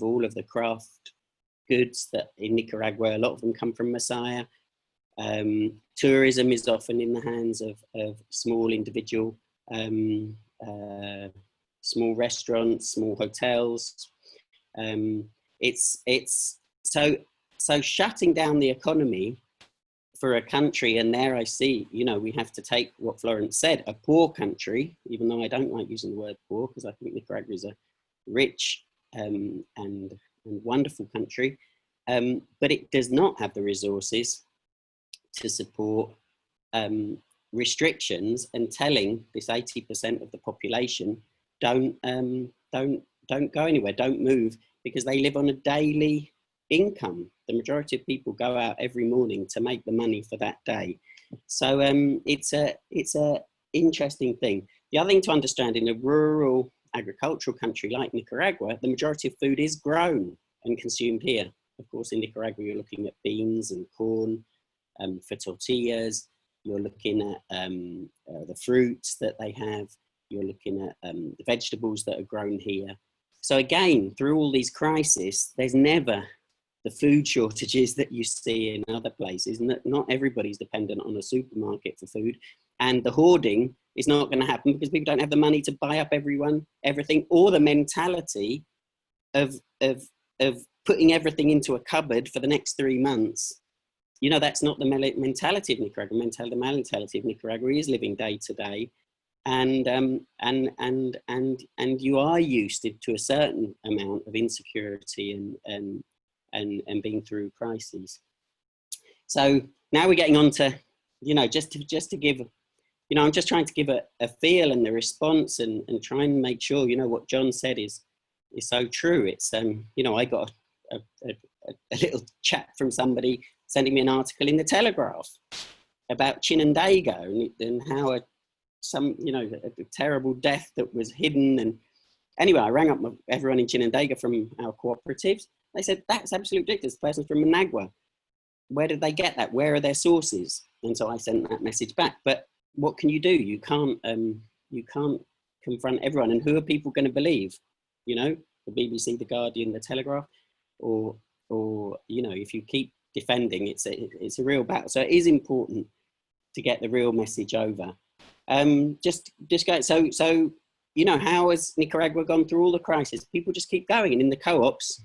S4: all of the craft goods that in Nicaragua, a lot of them come from Masaya. Tourism is often in the hands of small individual, small restaurants, small hotels. It's so shutting down the economy for a country, and there I see, you know, we have to take what Florence said, a poor country, even though I don't like using the word poor, because I think Nicaragua is a rich and wonderful country, but it does not have the resources to support restrictions and telling this 80% of the population don't go anywhere, don't move, because they live on a daily income. The majority of people go out every morning to make the money for that day. So it's a interesting thing. The other thing to understand, in a rural agricultural country like Nicaragua, the majority of food is grown and consumed here. Of course, in Nicaragua, you're looking at beans and corn for tortillas. You're looking at the fruits that they have. You're looking at the vegetables that are grown here. So again, through all these crises, there's never the food shortages that you see in other places. Not everybody's dependent on a supermarket for food. And the hoarding is not going to happen because people don't have the money to buy up everything, or the mentality of putting everything into a cupboard for the next 3 months. You know, that's not the mentality of Nicaragua. The mentality of Nicaragua is living day to day. And you are used to a certain amount of insecurity and being through crises. So now we're getting on to, you know, just to give, you know, I'm just trying to give a feel and the response and try and make sure, you know, what John said is so true. It's, you know, I got a little chat from somebody sending me an article in the Telegraph about Chinandega and how you know, a terrible death that was hidden. And anyway, I rang up everyone in Chinandega from our cooperatives. They said, that's absolutely ridiculous. The person's from Managua. Where did they get that? Where are their sources? And so I sent that message back. But what can you do? You can't confront everyone. And who are people going to believe? You know, the BBC, the Guardian, the Telegraph, or you know, if you keep defending, it's a real battle. So it is important to get the real message over. Just go. So you know, how has Nicaragua gone through all the crises? People just keep going, and in the co-ops,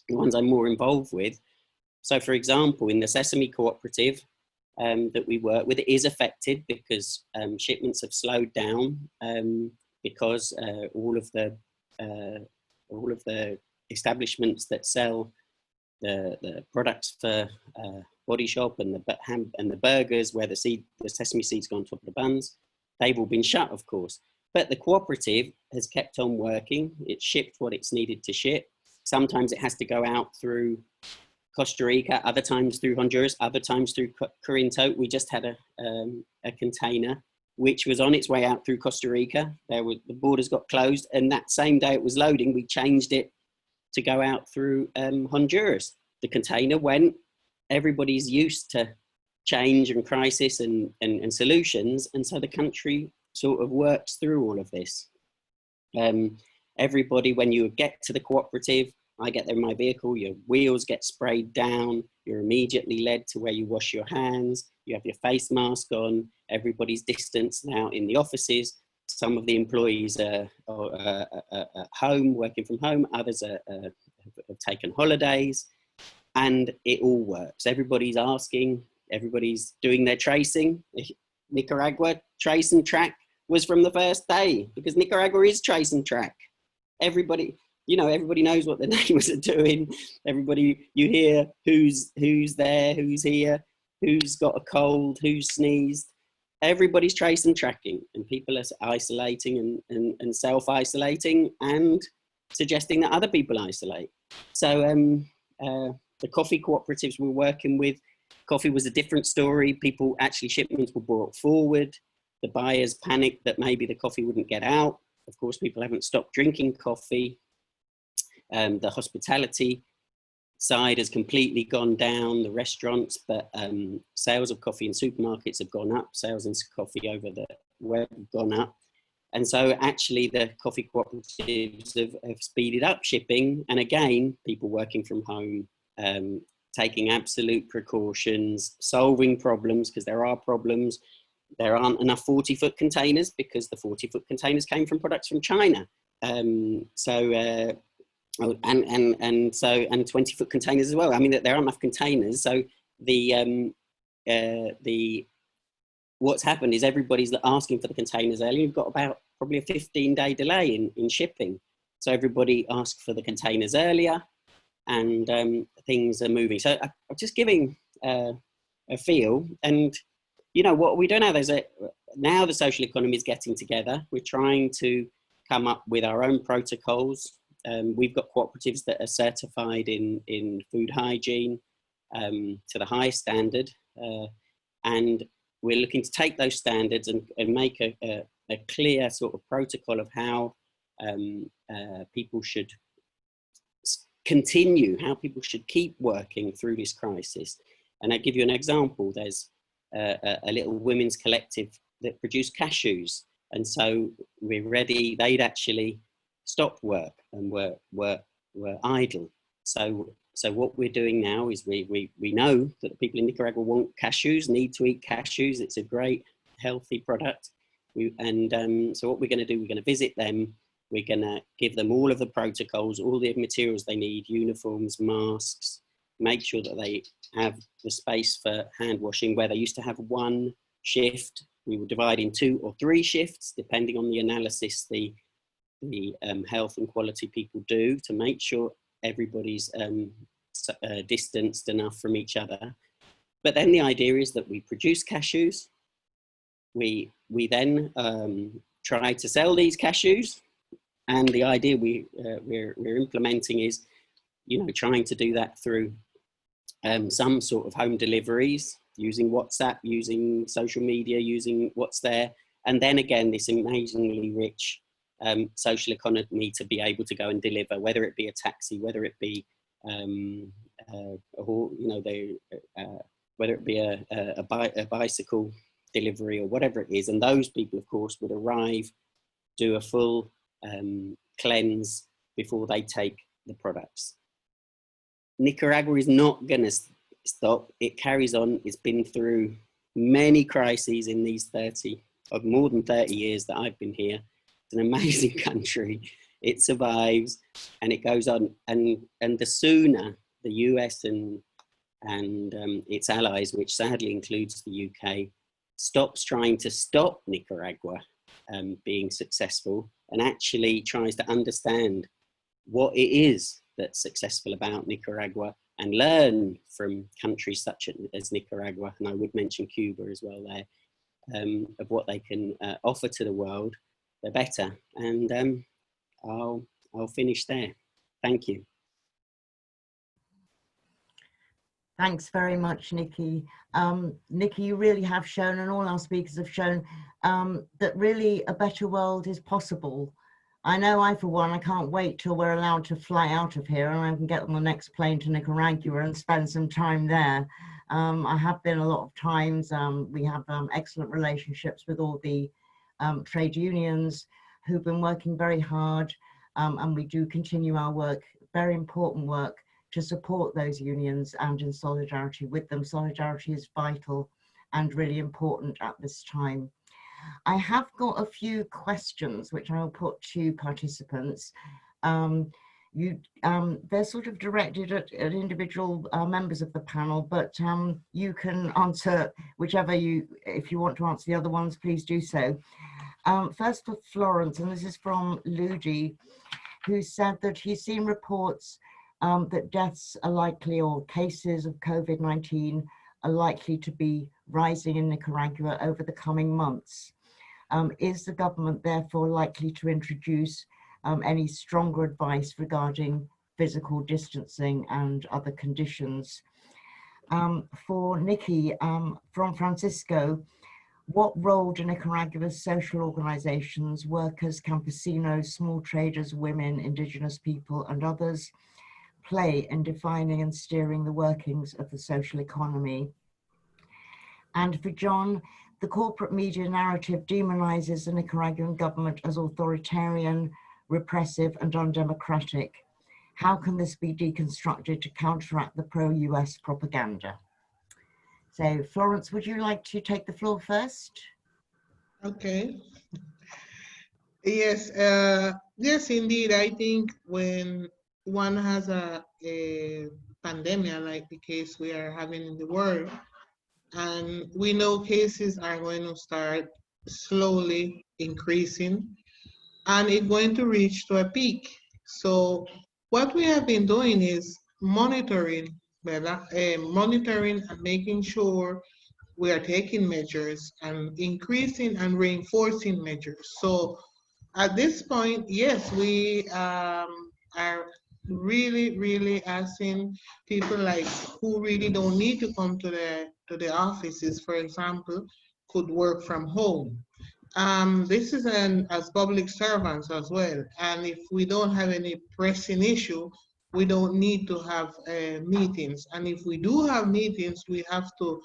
S4: the ones I'm more involved with. So, for example, in the Sesame Cooperative that we work with, it is affected because shipments have slowed down because all of the establishments that sell the products for Body Shop and the burgers, where the sesame seeds go on top of the buns, they've all been shut, of course. But the cooperative has kept on working. It's shipped what it's needed to ship. Sometimes it has to go out through Costa Rica, other times through Honduras, other times through Corinto. We just had a container which was on its way out through Costa Rica. The borders got closed, and that same day it was loading, we changed it to go out through Honduras. The container went. Everybody's used to change and crisis and solutions, and so the country sort of works through all of this. Everybody, when you get to the cooperative, I get there in my vehicle, your wheels get sprayed down, you're immediately led to where you wash your hands, you have your face mask on, everybody's distanced now in the offices. Some of the employees are at home, working from home, others have taken holidays, and it all works. Everybody's asking, everybody's doing their tracing. Nicaragua, trace and track was from the first day, because Nicaragua is trace and track. Everybody, you know, everybody knows what the neighbours are doing. Everybody, you hear who's there, who's here, who's got a cold, who's sneezed. Everybody's trace and tracking, and people are isolating and self-isolating and suggesting that other people isolate. So the coffee cooperatives we're working with, coffee was a different story. People, actually shipments were brought forward. The buyers panicked that maybe the coffee wouldn't get out. Of course, people haven't stopped drinking coffee. The hospitality side has completely gone down, the restaurants, but sales of coffee in supermarkets have gone up, sales in coffee over the web have gone up. And so actually the coffee cooperatives have speeded up shipping. And again, people working from home, taking absolute precautions, solving problems, because there are problems. There aren't enough 40-foot containers because the 40-foot containers came from products from China. And 20-foot containers as well. I mean, there aren't enough containers. So what's happened is everybody's asking for the containers early. We've got about probably a 15-day delay in shipping. So everybody asked for the containers earlier, and things are moving. So I'm just giving a feel. And you know what we don't have is now the social economy is getting together. We're trying to come up with our own protocols. We've got cooperatives that are certified in food hygiene to the highest standard, and we're looking to take those standards and make a clear sort of protocol of how people should continue, how people should keep working through this crisis. And I'll give you an example. There's a little women's collective that produce cashews, and so we're ready. They'd actually stopped work and were idle. So what we're doing now is we know that the people in Nicaragua want cashews, need to eat cashews. It's a great healthy product. So what we're going to do, we're going to visit them. We're going to give them all of the protocols, all the materials they need, uniforms, masks, make sure that they have the space for hand washing. Where they used to have one shift, we will divide in 2 or 3 shifts, depending on the analysis the health and quality people do, to make sure everybody's distanced enough from each other. But then the idea is that we produce cashews. We then try to sell these cashews, and the idea we're implementing is, you know, trying to do that through some sort of home deliveries, using WhatsApp, using social media, using what's there, and then again this amazingly rich social economy to be able to go and deliver, whether it be a taxi, whether it be whether it be a bicycle delivery or whatever it is. And those people, of course, would arrive, do a full cleanse before they take the products. Nicaragua is not going to stop. It carries on. It's been through many crises in these more than 30 years that I've been here. It's an amazing country. It survives and it goes on. And the sooner the US and its allies, which sadly includes the UK, stops trying to stop Nicaragua being successful and actually tries to understand what it is that's successful about Nicaragua and learn from countries such as Nicaragua, and I would mention Cuba as well there, of what they can offer to the world, the better. And I'll finish there. Thank you.
S1: Thanks very much, Nikki. Nikki, you really have shown, and all our speakers have shown, that really a better world is possible. I know I, for one, I can't wait till we're allowed to fly out of here and I can get on the next plane to Nicaragua and spend some time there. I have been a lot of times. We have excellent relationships with all the trade unions who've been working very hard, and we do continue our work, very important work, to support those unions and in solidarity with them. Solidarity is vital and really important at this time. I have got a few questions which I'll put to participants. They're sort of directed at individual members of the panel, but you can answer whichever if you want to answer the other ones, please do so. First for Florence, and this is from Ludi, who said that he's seen reports that deaths are likely, or cases of COVID-19 are likely to be rising in Nicaragua over the coming months. Is the government therefore likely to introduce any stronger advice regarding physical distancing and other conditions? For Nikki, from Francisco, what role do Nicaragua's social organizations, workers, campesinos, small traders, women, indigenous people, and others play in defining and steering the workings of the social economy? And for John, the corporate media narrative demonizes the Nicaraguan government as authoritarian, repressive, and undemocratic. How can this be deconstructed to counteract the pro-US propaganda? So, Florence, would you like to take the floor first?
S2: Okay. Yes, yes, indeed. I think when one has a pandemic like the case we are having in the world, and we know cases are going to start slowly increasing, and it's going to reach to a peak. So what we have been doing is monitoring, monitoring and making sure we are taking measures and increasing and reinforcing measures. So at this point, yes, we are really asking people like who really don't need to come to the offices, for example, could work from home. This is as public servants as well. And if we don't have any pressing issue, we don't need to have meetings. And if we do have meetings, we have to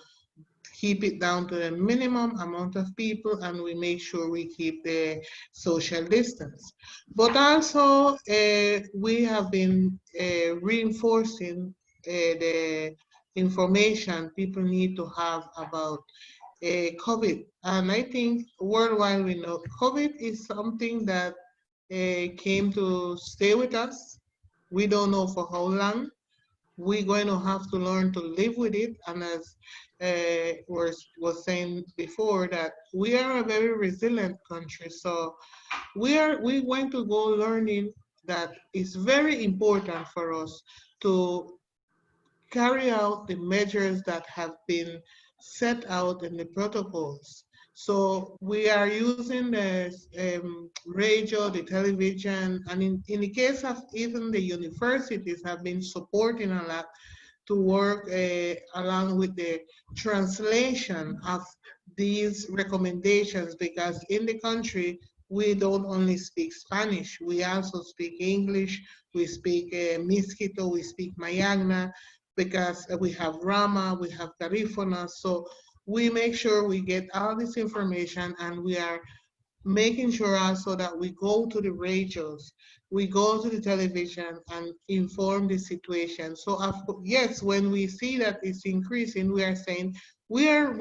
S2: keep it down to the minimum amount of people, and we make sure we keep the social distance. But also, we have been reinforcing the information people need to have about COVID. And I think worldwide we know COVID is something that came to stay with us. We don't know for how long. We're going to have to learn to live with it. And as was saying before, that we are a very resilient country. So we're going to go learning that it's very important for us to carry out the measures that have been set out in the protocols. So we are using the radio, the television, and in the case of even the universities have been supporting a lot to work along with the translation of these recommendations, because in the country, we don't only speak Spanish, we also speak English, we speak Miskito, we speak Mayagna, because we have Rama, we have Garifuna. So we make sure we get all this information, and we are making sure also that we go to the radios, we go to the television and inform the situation. So yes, when we see that it's increasing, we are saying we are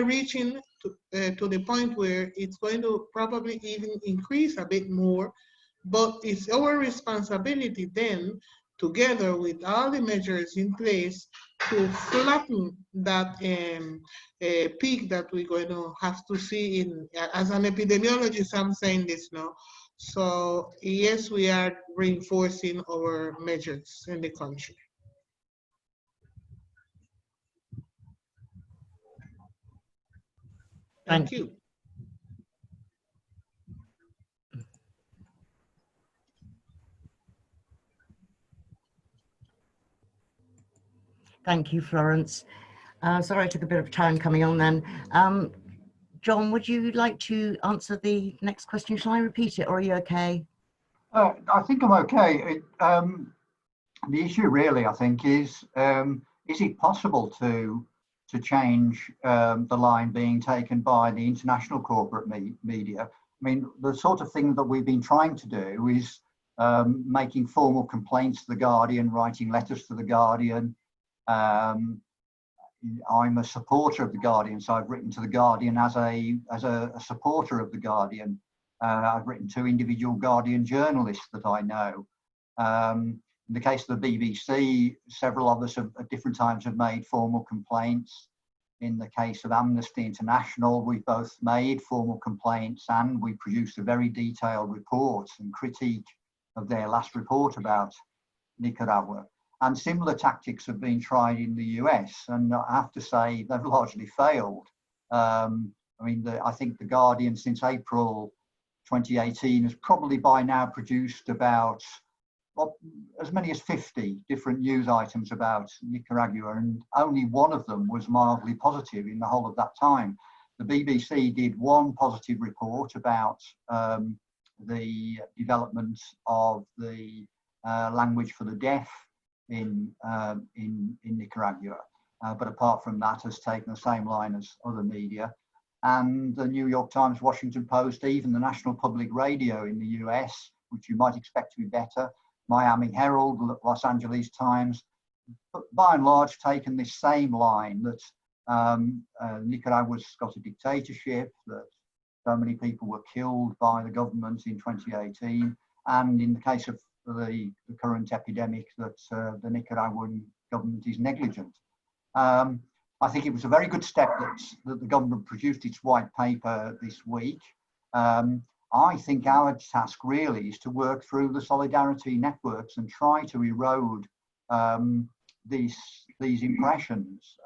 S2: reaching to the point where it's going to probably even increase a bit more, but it's our responsibility then, together with all the measures in place, to flatten that peak that we're going to have to see in, as an epidemiologist, I'm saying this now. So yes, we are reinforcing our measures in the country. Thank you.
S1: Thank you, Florence. Sorry I took a bit of time coming on then. John, would you like to answer the next question? Shall I repeat it, or are you okay?
S3: I think I'm okay. The issue really, I think, is it possible to change the line being taken by the international corporate media? I mean, the sort of thing that we've been trying to do is making formal complaints to the Guardian, writing letters to the Guardian. I'm a supporter of the Guardian, so I've written to the Guardian as a supporter of the Guardian. I've written to individual Guardian journalists that I know. In the case of the BBC, several of us at different times have made formal complaints. In the case of Amnesty International, we've both made formal complaints and we produced a very detailed report and critique of their last report about Nicaragua. And similar tactics have been tried in the US, and I have to say they've largely failed. I mean, I think the Guardian since April 2018 has probably by now produced about as many as 50 different news items about Nicaragua, and only one of them was mildly positive in the whole of that time. The BBC did one positive report about the development of the language for the deaf in Nicaragua, but apart from that has taken the same line as other media. And the New York Times, Washington Post, even the National Public Radio in the US, which you might expect to be better, Miami Herald, Los Angeles Times, but by and large taken this same line that Nicaragua's got a dictatorship, that so many people were killed by the government in 2018, and in the case of the current epidemic, that the Nicaraguan government is negligent. I think it was a very good step that the government produced its white paper this week. I think our task really is to work through the solidarity networks and try to erode these impressions,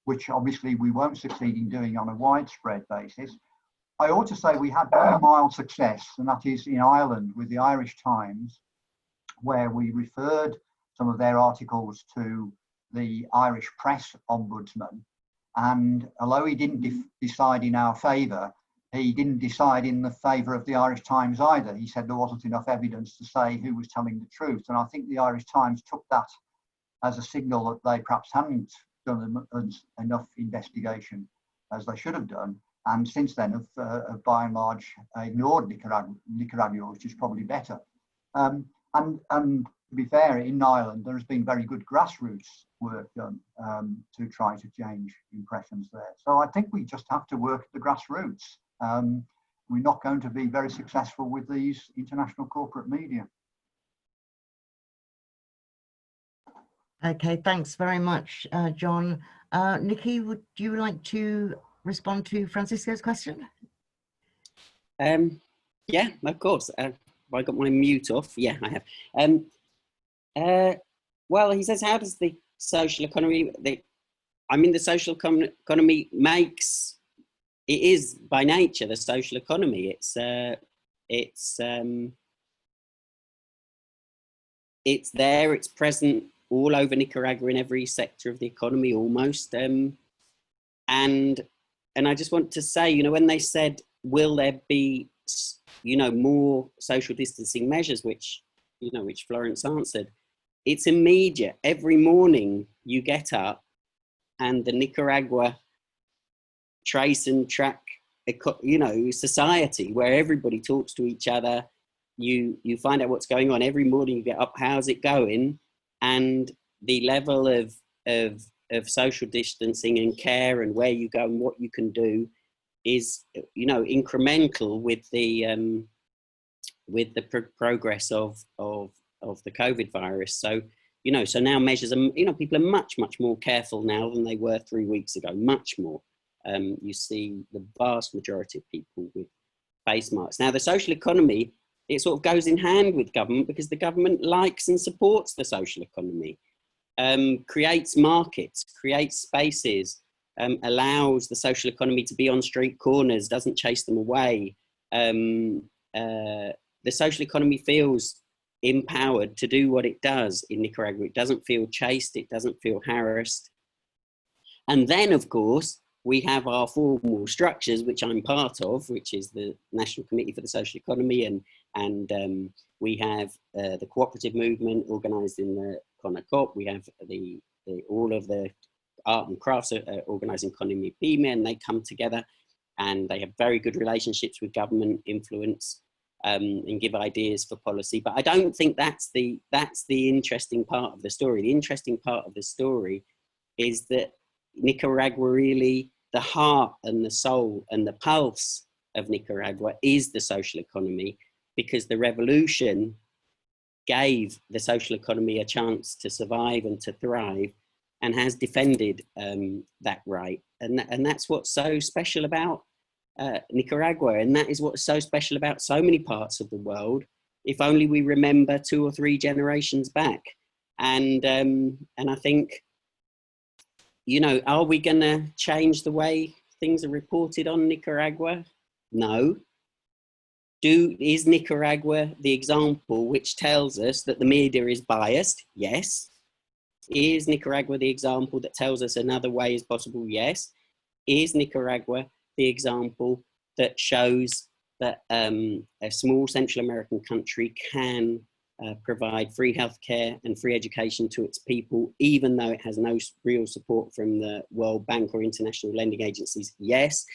S3: which obviously we won't succeed in doing on a widespread basis. I ought to say we had one mild success, and that is in Ireland with the Irish Times, where we referred some of their articles to the Irish Press Ombudsman. And although he didn't decide in our favour, he didn't decide in the favour of the Irish Times either. He said there wasn't enough evidence to say who was telling the truth. And I think the Irish Times took that as a signal that they perhaps hadn't done enough investigation as they should have done. And since then have by and large ignored Nicaragua, which is probably better. And to be fair, in Ireland, there has been very good grassroots work done to try to change impressions there. So I think we just have to work at the grassroots. We're not going to be very successful with these international corporate media.
S1: Okay, thanks very much, John. Nicky, would you like to respond to Francisco's question?
S4: Yeah, of course. Have I got my mute off? Yeah, I have. Well, he says, how does the social economy, the social economy makes, it is by nature the social economy. It's there, it's present all over Nicaragua in every sector of the economy almost. And I just want to say, when they said, will there be, more social distancing measures, which Florence answered, it's immediate. Every morning you get up and the Nicaragua trace and track, society where everybody talks to each other. You find out what's going on. Every morning you get up, how's it going? And the level of social distancing and care and where you go and what you can do is, incremental with the progress of the COVID virus. So, so now measures are, people are much more careful now than they were 3 weeks ago, much more. You see the vast majority of people with face masks. Now, the social economy, it sort of goes in hand with government because the government likes and supports the social economy, creates markets, creates spaces, allows the social economy to be on street corners, doesn't chase them away. The social economy feels empowered to do what it does in Nicaragua. It doesn't feel chased, it doesn't feel harassed. And then, of course, we have our formal structures, which I'm part of, which is the National Committee for the Social Economy, and we have the cooperative movement organised in the CONACOP. We have all of the art and crafts organised in CONIMI PYME, and they come together and they have very good relationships with government influence and give ideas for policy. But I don't think that's the interesting part of the story. The interesting part of the story is that Nicaragua really, the heart and the soul and the pulse of Nicaragua is the social economy, because the revolution gave the social economy a chance to survive and to thrive, and has defended that right. And that's what's so special about Nicaragua, and that is what's so special about so many parts of the world, if only we remember 2 or 3 generations back. And I think, you know, are we going to change the way things are reported on Nicaragua? No. Is Nicaragua the example which tells us that the media is biased? Yes. Is Nicaragua the example that tells us another way is possible? Yes. Is Nicaragua the example that shows that a small Central American country can provide free healthcare and free education to its people, even though it has no real support from the World Bank or international lending agencies? Yes.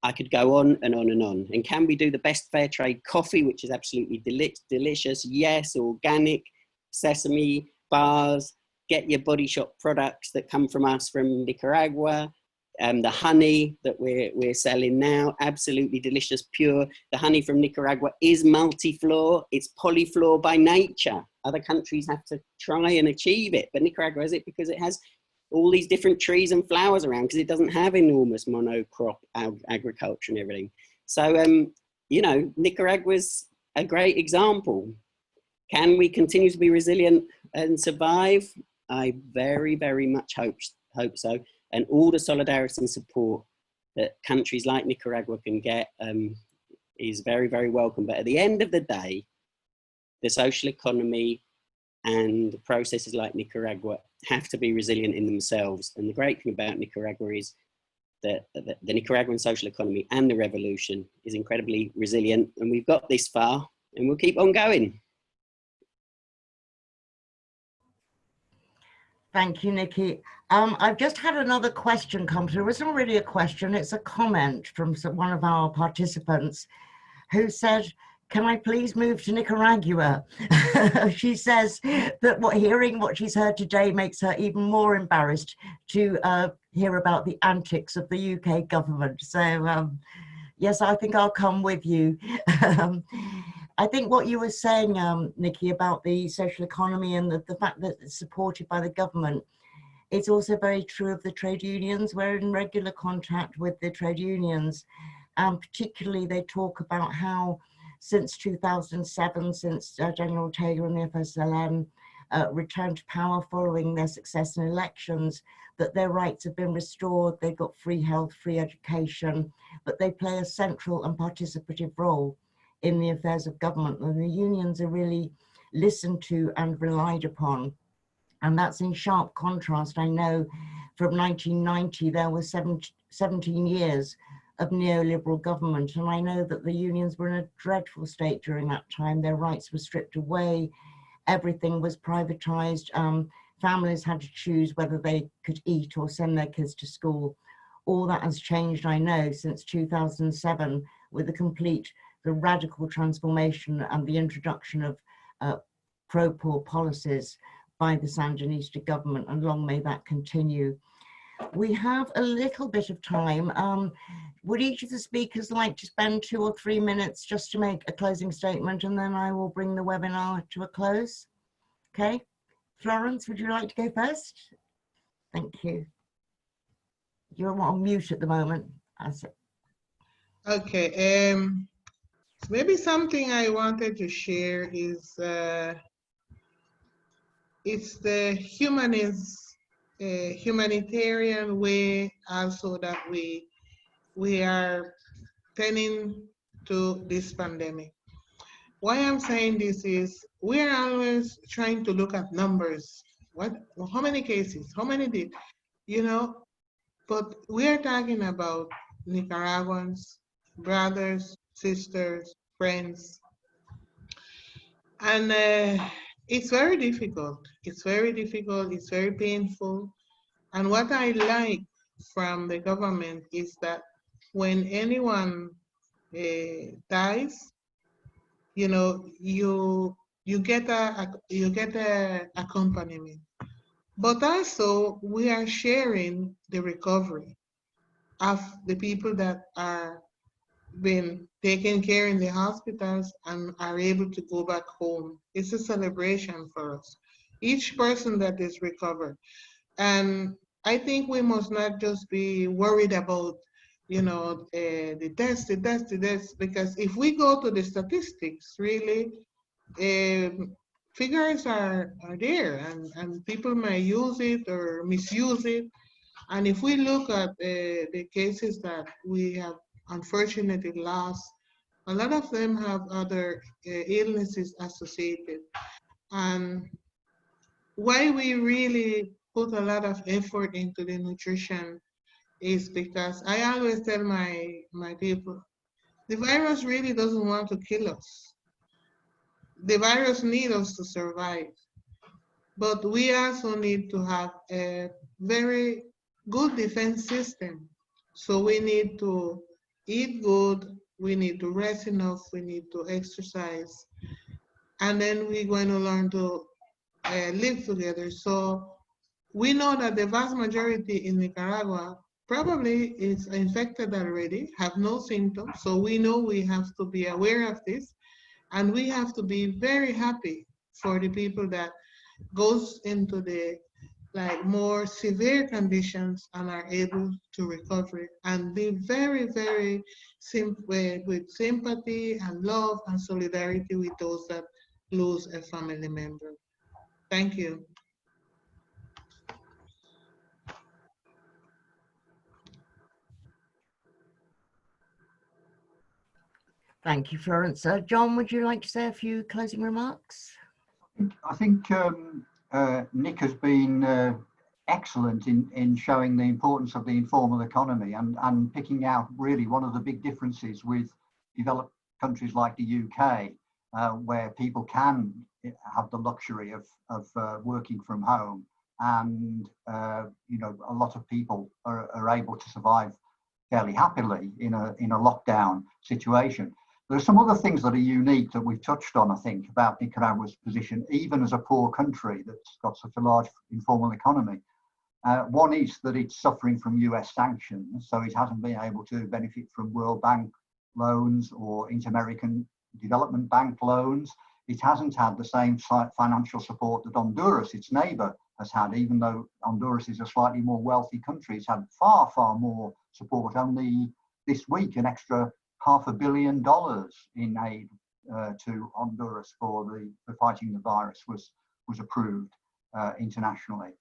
S4: I could go on and on and on. And can we do the best fair trade coffee, which is absolutely delicious? Yes. Organic, sesame bars, get your Body Shop products that come from us from Nicaragua. The honey that we're selling now, absolutely delicious, pure. The honey from Nicaragua is multi-floor. It's polyfloor by nature. Other countries have to try and achieve it, but Nicaragua has it because it has all these different trees and flowers around, because it doesn't have enormous monocrop agriculture and everything. So, you know, Nicaragua's a great example. Can we continue to be resilient and survive? I very, very much hope so. And all the solidarity and support that countries like Nicaragua can get is very, very welcome. But at the end of the day, the social economy and processes like Nicaragua have to be resilient in themselves. And the great thing about Nicaragua is that the Nicaraguan social economy and the revolution is incredibly resilient. And we've got this far, and we'll keep on going.
S1: Thank you, Nicky. I've just had another question come through. It's not really a question, it's a comment from one of our participants who said, can I please move to Nicaragua? She says that hearing what she's heard today makes her even more embarrassed to hear about the antics of the UK government. So yes, I think I'll come with you. I think what you were saying, Nicky, about the social economy and the fact that it's supported by the government, it's also very true of the trade unions. We're in regular contact with the trade unions, and particularly they talk about how since 2007, since General Ortega and the FSLN returned to power following their success in elections, that their rights have been restored. They've got free health, free education, but they play a central and participative role in the affairs of government, and the unions are really listened to and relied upon. And that's in sharp contrast. I know from 1990, there was 17 years of neoliberal government. And I know that the unions were in a dreadful state during that time. Their rights were stripped away. Everything was privatized. Families had to choose whether they could eat or send their kids to school. All that has changed, I know, since 2007, with the radical transformation and the introduction of pro-poor policies by the Sandinista government, and long may that continue. We have a little bit of time. Would each of the speakers like to spend 2 or 3 minutes just to make a closing statement, and then I will bring the webinar to a close? Okay, Florence, would you like to go first? Thank you. You're on mute at the moment.
S2: Okay, maybe something I wanted to share is it's the humanitarian way also that we are tending to this pandemic. why I'm saying this is we're always trying to look at numbers. How many cases? How many did, you know? But we're talking about Nicaraguans, brothers, sisters, friends, and it's very difficult. It's very difficult. It's very painful. And what I like from the government is that when anyone dies, you know, you get a accompaniment. But also we are sharing the recovery of the people that are been taken care in the hospitals and are able to go back home. It's a celebration for us. Each person that is recovered. And I think we must not just be worried about, you know, the deaths, because if we go to the statistics, really, figures are there, and people may use it or misuse it. And if we look at the cases that we have unfortunately lost, a lot of them have other illnesses associated. And why we really put a lot of effort into the nutrition is because I always tell my people, the virus really doesn't want to kill us. The virus needs us to survive. But we also need to have a very good defense system. So we need to eat good, we need to rest enough, we need to exercise, and then we're going to learn to live together. So we know that the vast majority in Nicaragua probably is infected already, have no symptoms. So we know we have to be aware of this, and we have to be very happy for the people that goes into the like more severe conditions and are able to recover and be very, very with sympathy and love and solidarity with those that lose a family member. Thank you.
S1: Thank you, Florence. John, would you like to say a few closing remarks?
S3: I think Nick has been excellent in showing the importance of the informal economy and picking out really one of the big differences with developed countries like the UK, where people can have the luxury of working from home, and you know, a lot of people are able to survive fairly happily in a lockdown situation. There are some other things that are unique that we've touched on, I think, about Nicaragua's position, even as a poor country that's got such a large informal economy. One is that it's suffering from US sanctions, so it hasn't been able to benefit from World Bank loans or Inter-American Development Bank loans. It hasn't had the same financial support that Honduras, its neighbour, has had, even though Honduras is a slightly more wealthy country. It's had far, far more support. Only this week, an extra $500 million in aid to Honduras for fighting the virus was approved internationally.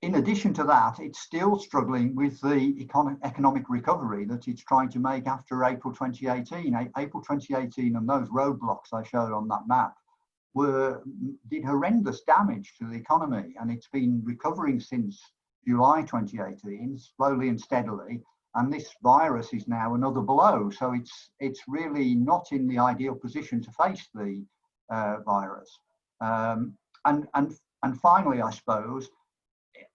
S3: In addition to that, it's still struggling with the economic recovery that it's trying to make after April 2018. April 2018 and those roadblocks I showed on that map did horrendous damage to the economy, and it's been recovering since July 2018, slowly and steadily. And this virus is now another blow. So it's really not in the ideal position to face the virus. And finally, I suppose,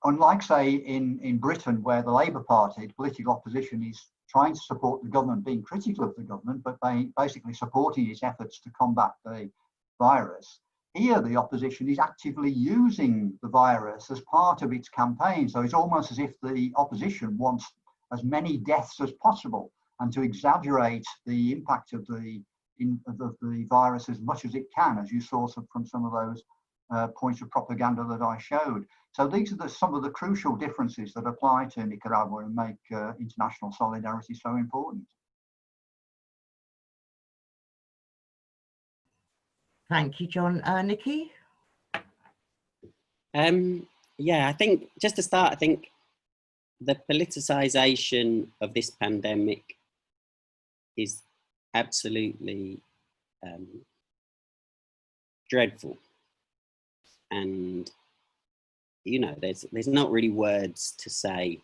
S3: unlike say in Britain, where the Labour Party, the political opposition, is trying to support the government, being critical of the government, but basically supporting its efforts to combat the virus, here the opposition is actively using the virus as part of its campaign. So it's almost as if the opposition wants as many deaths as possible and to exaggerate the impact of the virus as much as it can, as you saw from some of those points of propaganda that I showed. So these are some of the crucial differences that apply to Nicaragua and make international solidarity so important.
S1: Thank you, John. Nicky?
S4: Yeah, I think just to start, I think the politicization of this pandemic is absolutely dreadful. And, you know, there's not really words to say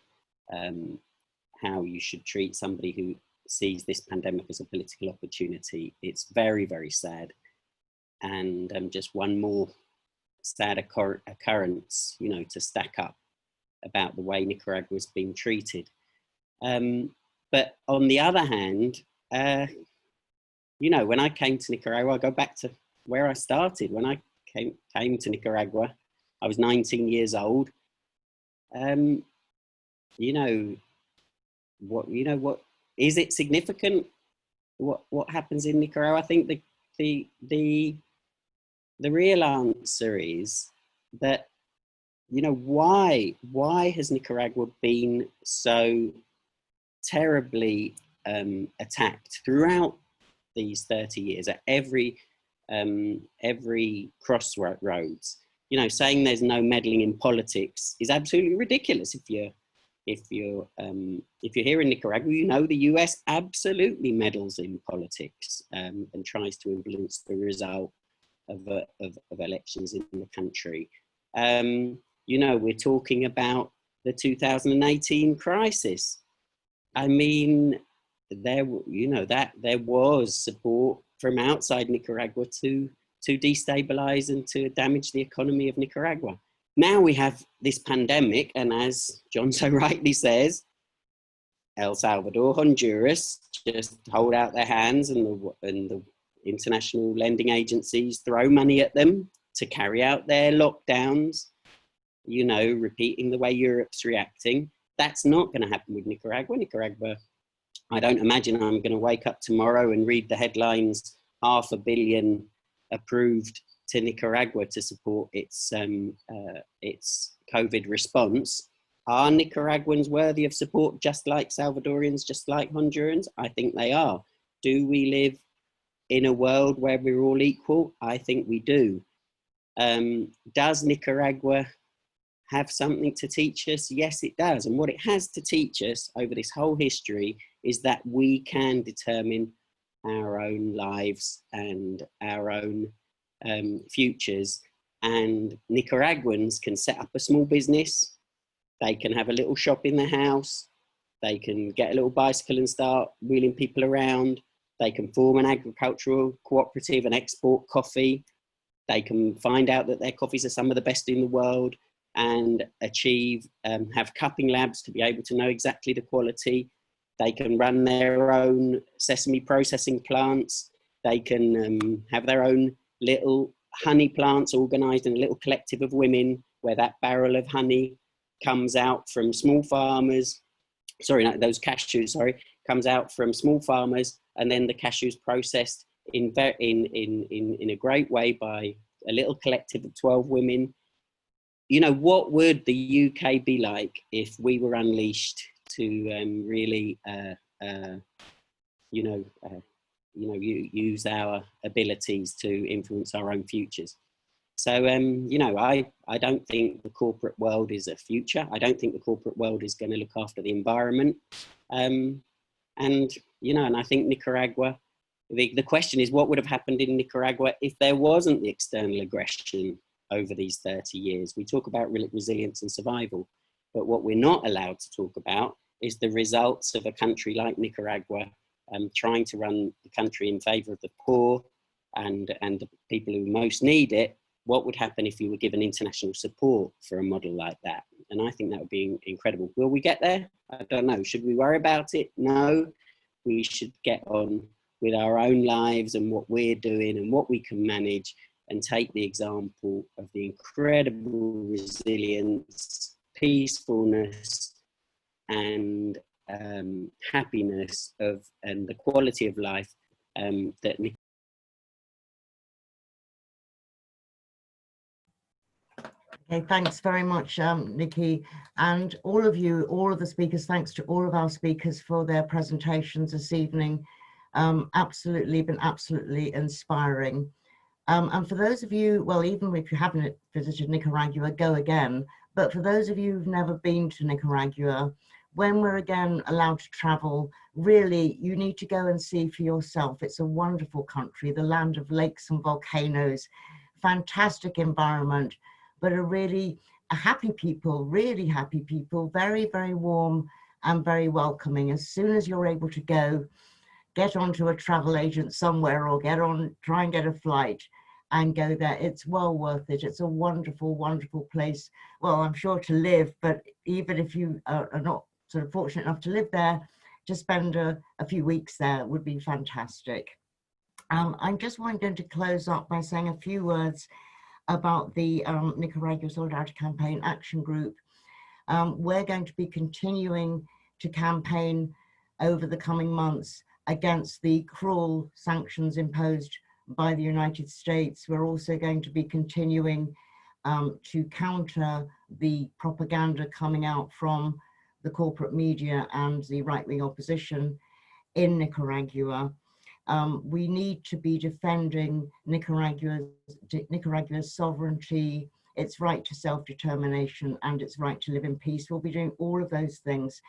S4: how you should treat somebody who sees this pandemic as a political opportunity. It's very, very sad. And just one more sad occurrence, you know, to stack up about the way Nicaragua's been treated. But on the other hand, you know, when I came to Nicaragua, I go back to where I started. When I came to Nicaragua, I was 19 years old. You know, what is it significant? What happens in Nicaragua? I think the real answer is that, you know, why has Nicaragua been so terribly attacked throughout these 30 years at every crossroads? You know, saying there's no meddling in politics is absolutely ridiculous. If you're here in Nicaragua, you know the US absolutely meddles in politics and tries to influence the result of elections in the country. You know, we're talking about the 2018 crisis. I mean, there was support from outside Nicaragua to destabilize and to damage the economy of Nicaragua. Now we have this pandemic, and as John so rightly says, El Salvador, Honduras just hold out their hands, and the international lending agencies throw money at them to carry out their lockdowns, you know, repeating the way Europe's reacting. That's not going to happen with Nicaragua. Nicaragua, I don't imagine I'm going to wake up tomorrow and read the headlines, 500 million approved to Nicaragua to support its COVID response. Are Nicaraguans worthy of support just like Salvadorians, just like Hondurans? I think they are. Do we live in a world where we're all equal? I think we do. Does Nicaragua have something to teach us? Yes, it does. And what it has to teach us over this whole history is that we can determine our own lives and our own futures. And Nicaraguans can set up a small business. They can have a little shop in their house. They can get a little bicycle and start wheeling people around. They can form an agricultural cooperative and export coffee. They can find out that their coffees are some of the best in the world and achieve, have cupping labs to be able to know exactly the quality. They can run their own sesame processing plants. They can have their own little honey plants organized in a little collective of women where that barrel of honey comes out from small farmers. Sorry, no, those cashews, sorry, comes out from small farmers, and then the cashews processed in a great way by a little collective of 12 women. You know, what would the UK be like if we were unleashed to really, use our abilities to influence our own futures? So, you know, I don't think the corporate world is a future. I don't think the corporate world is going to look after the environment. And, you know, and I think Nicaragua, the question is, what would have happened in Nicaragua if there wasn't the external aggression over these 30 years? We talk about resilience and survival, but what we're not allowed to talk about is the results of a country like Nicaragua trying to run the country in favor of the poor and the people who most need it. What would happen if you were given international support for a model like that? And I think that would be incredible. Will we get there? I don't know. Should we worry about it? No, we should get on with our own lives and what we're doing and what we can manage, and take the example of the incredible resilience, peacefulness, and happiness of and the quality of life that
S1: Okay, thanks very much, Nicky, and all of the speakers. Thanks to all of our speakers for their presentations this evening. Been absolutely inspiring. And for those of you, well, even if you haven't visited Nicaragua, go again. But for those of you who've never been to Nicaragua, when we're again allowed to travel, really, you need to go and see for yourself. It's a wonderful country, the land of lakes and volcanoes, fantastic environment, but a happy people, really happy people, very, very warm and very welcoming. As soon as you're able to go, get onto a travel agent somewhere or try and get a flight and go there. It's well worth it. It's a wonderful, wonderful place. Well, I'm sure to live, but even if you are not sort of fortunate enough to live there, to spend a few weeks there would be fantastic. I'm just going to close up by saying a few words about the Nicaragua Solidarity Campaign Action Group. We're going to be continuing to campaign over the coming months against the cruel sanctions imposed by the United States. We're also going to be continuing to counter the propaganda coming out from the corporate media and the right-wing opposition in Nicaragua. We need to be defending Nicaragua's sovereignty, its right to self-determination, and its right to live in peace. We'll be doing all of those things.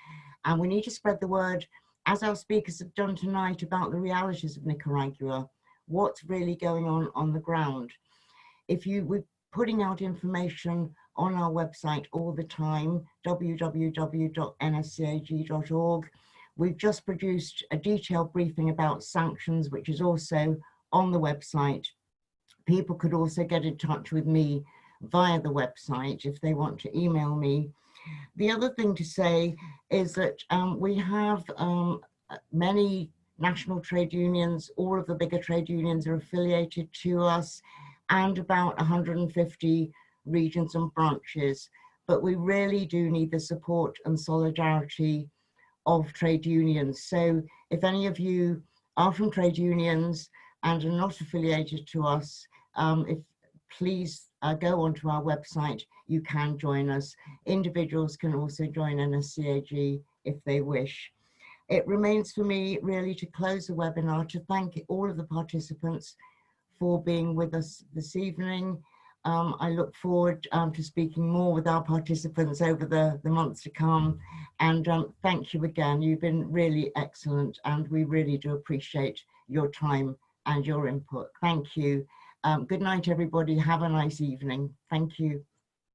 S1: And we need to spread the word, as our speakers have done tonight, about the realities of Nicaragua, what's really going on the ground. We're putting out information on our website all the time, www.nscag.org. We've just produced a detailed briefing about sanctions, which is also on the website. People could also get in touch with me via the website if they want to email me. The other thing to say is that we have many national trade unions. All of the bigger trade unions are affiliated to us, and about 150 regions and branches. But we really do need the support and solidarity of trade unions. So if any of you are from trade unions and are not affiliated to us, please go onto our website. You can join us. Individuals can also join NSCAG if they wish. It remains for me really to close the webinar, to thank all of the participants for being with us this evening. I look forward to speaking more with our participants over the months to come. And thank you again. You've been really excellent, and we really do appreciate your time and your input. Thank you. Good night, everybody. Have a nice evening. Thank you.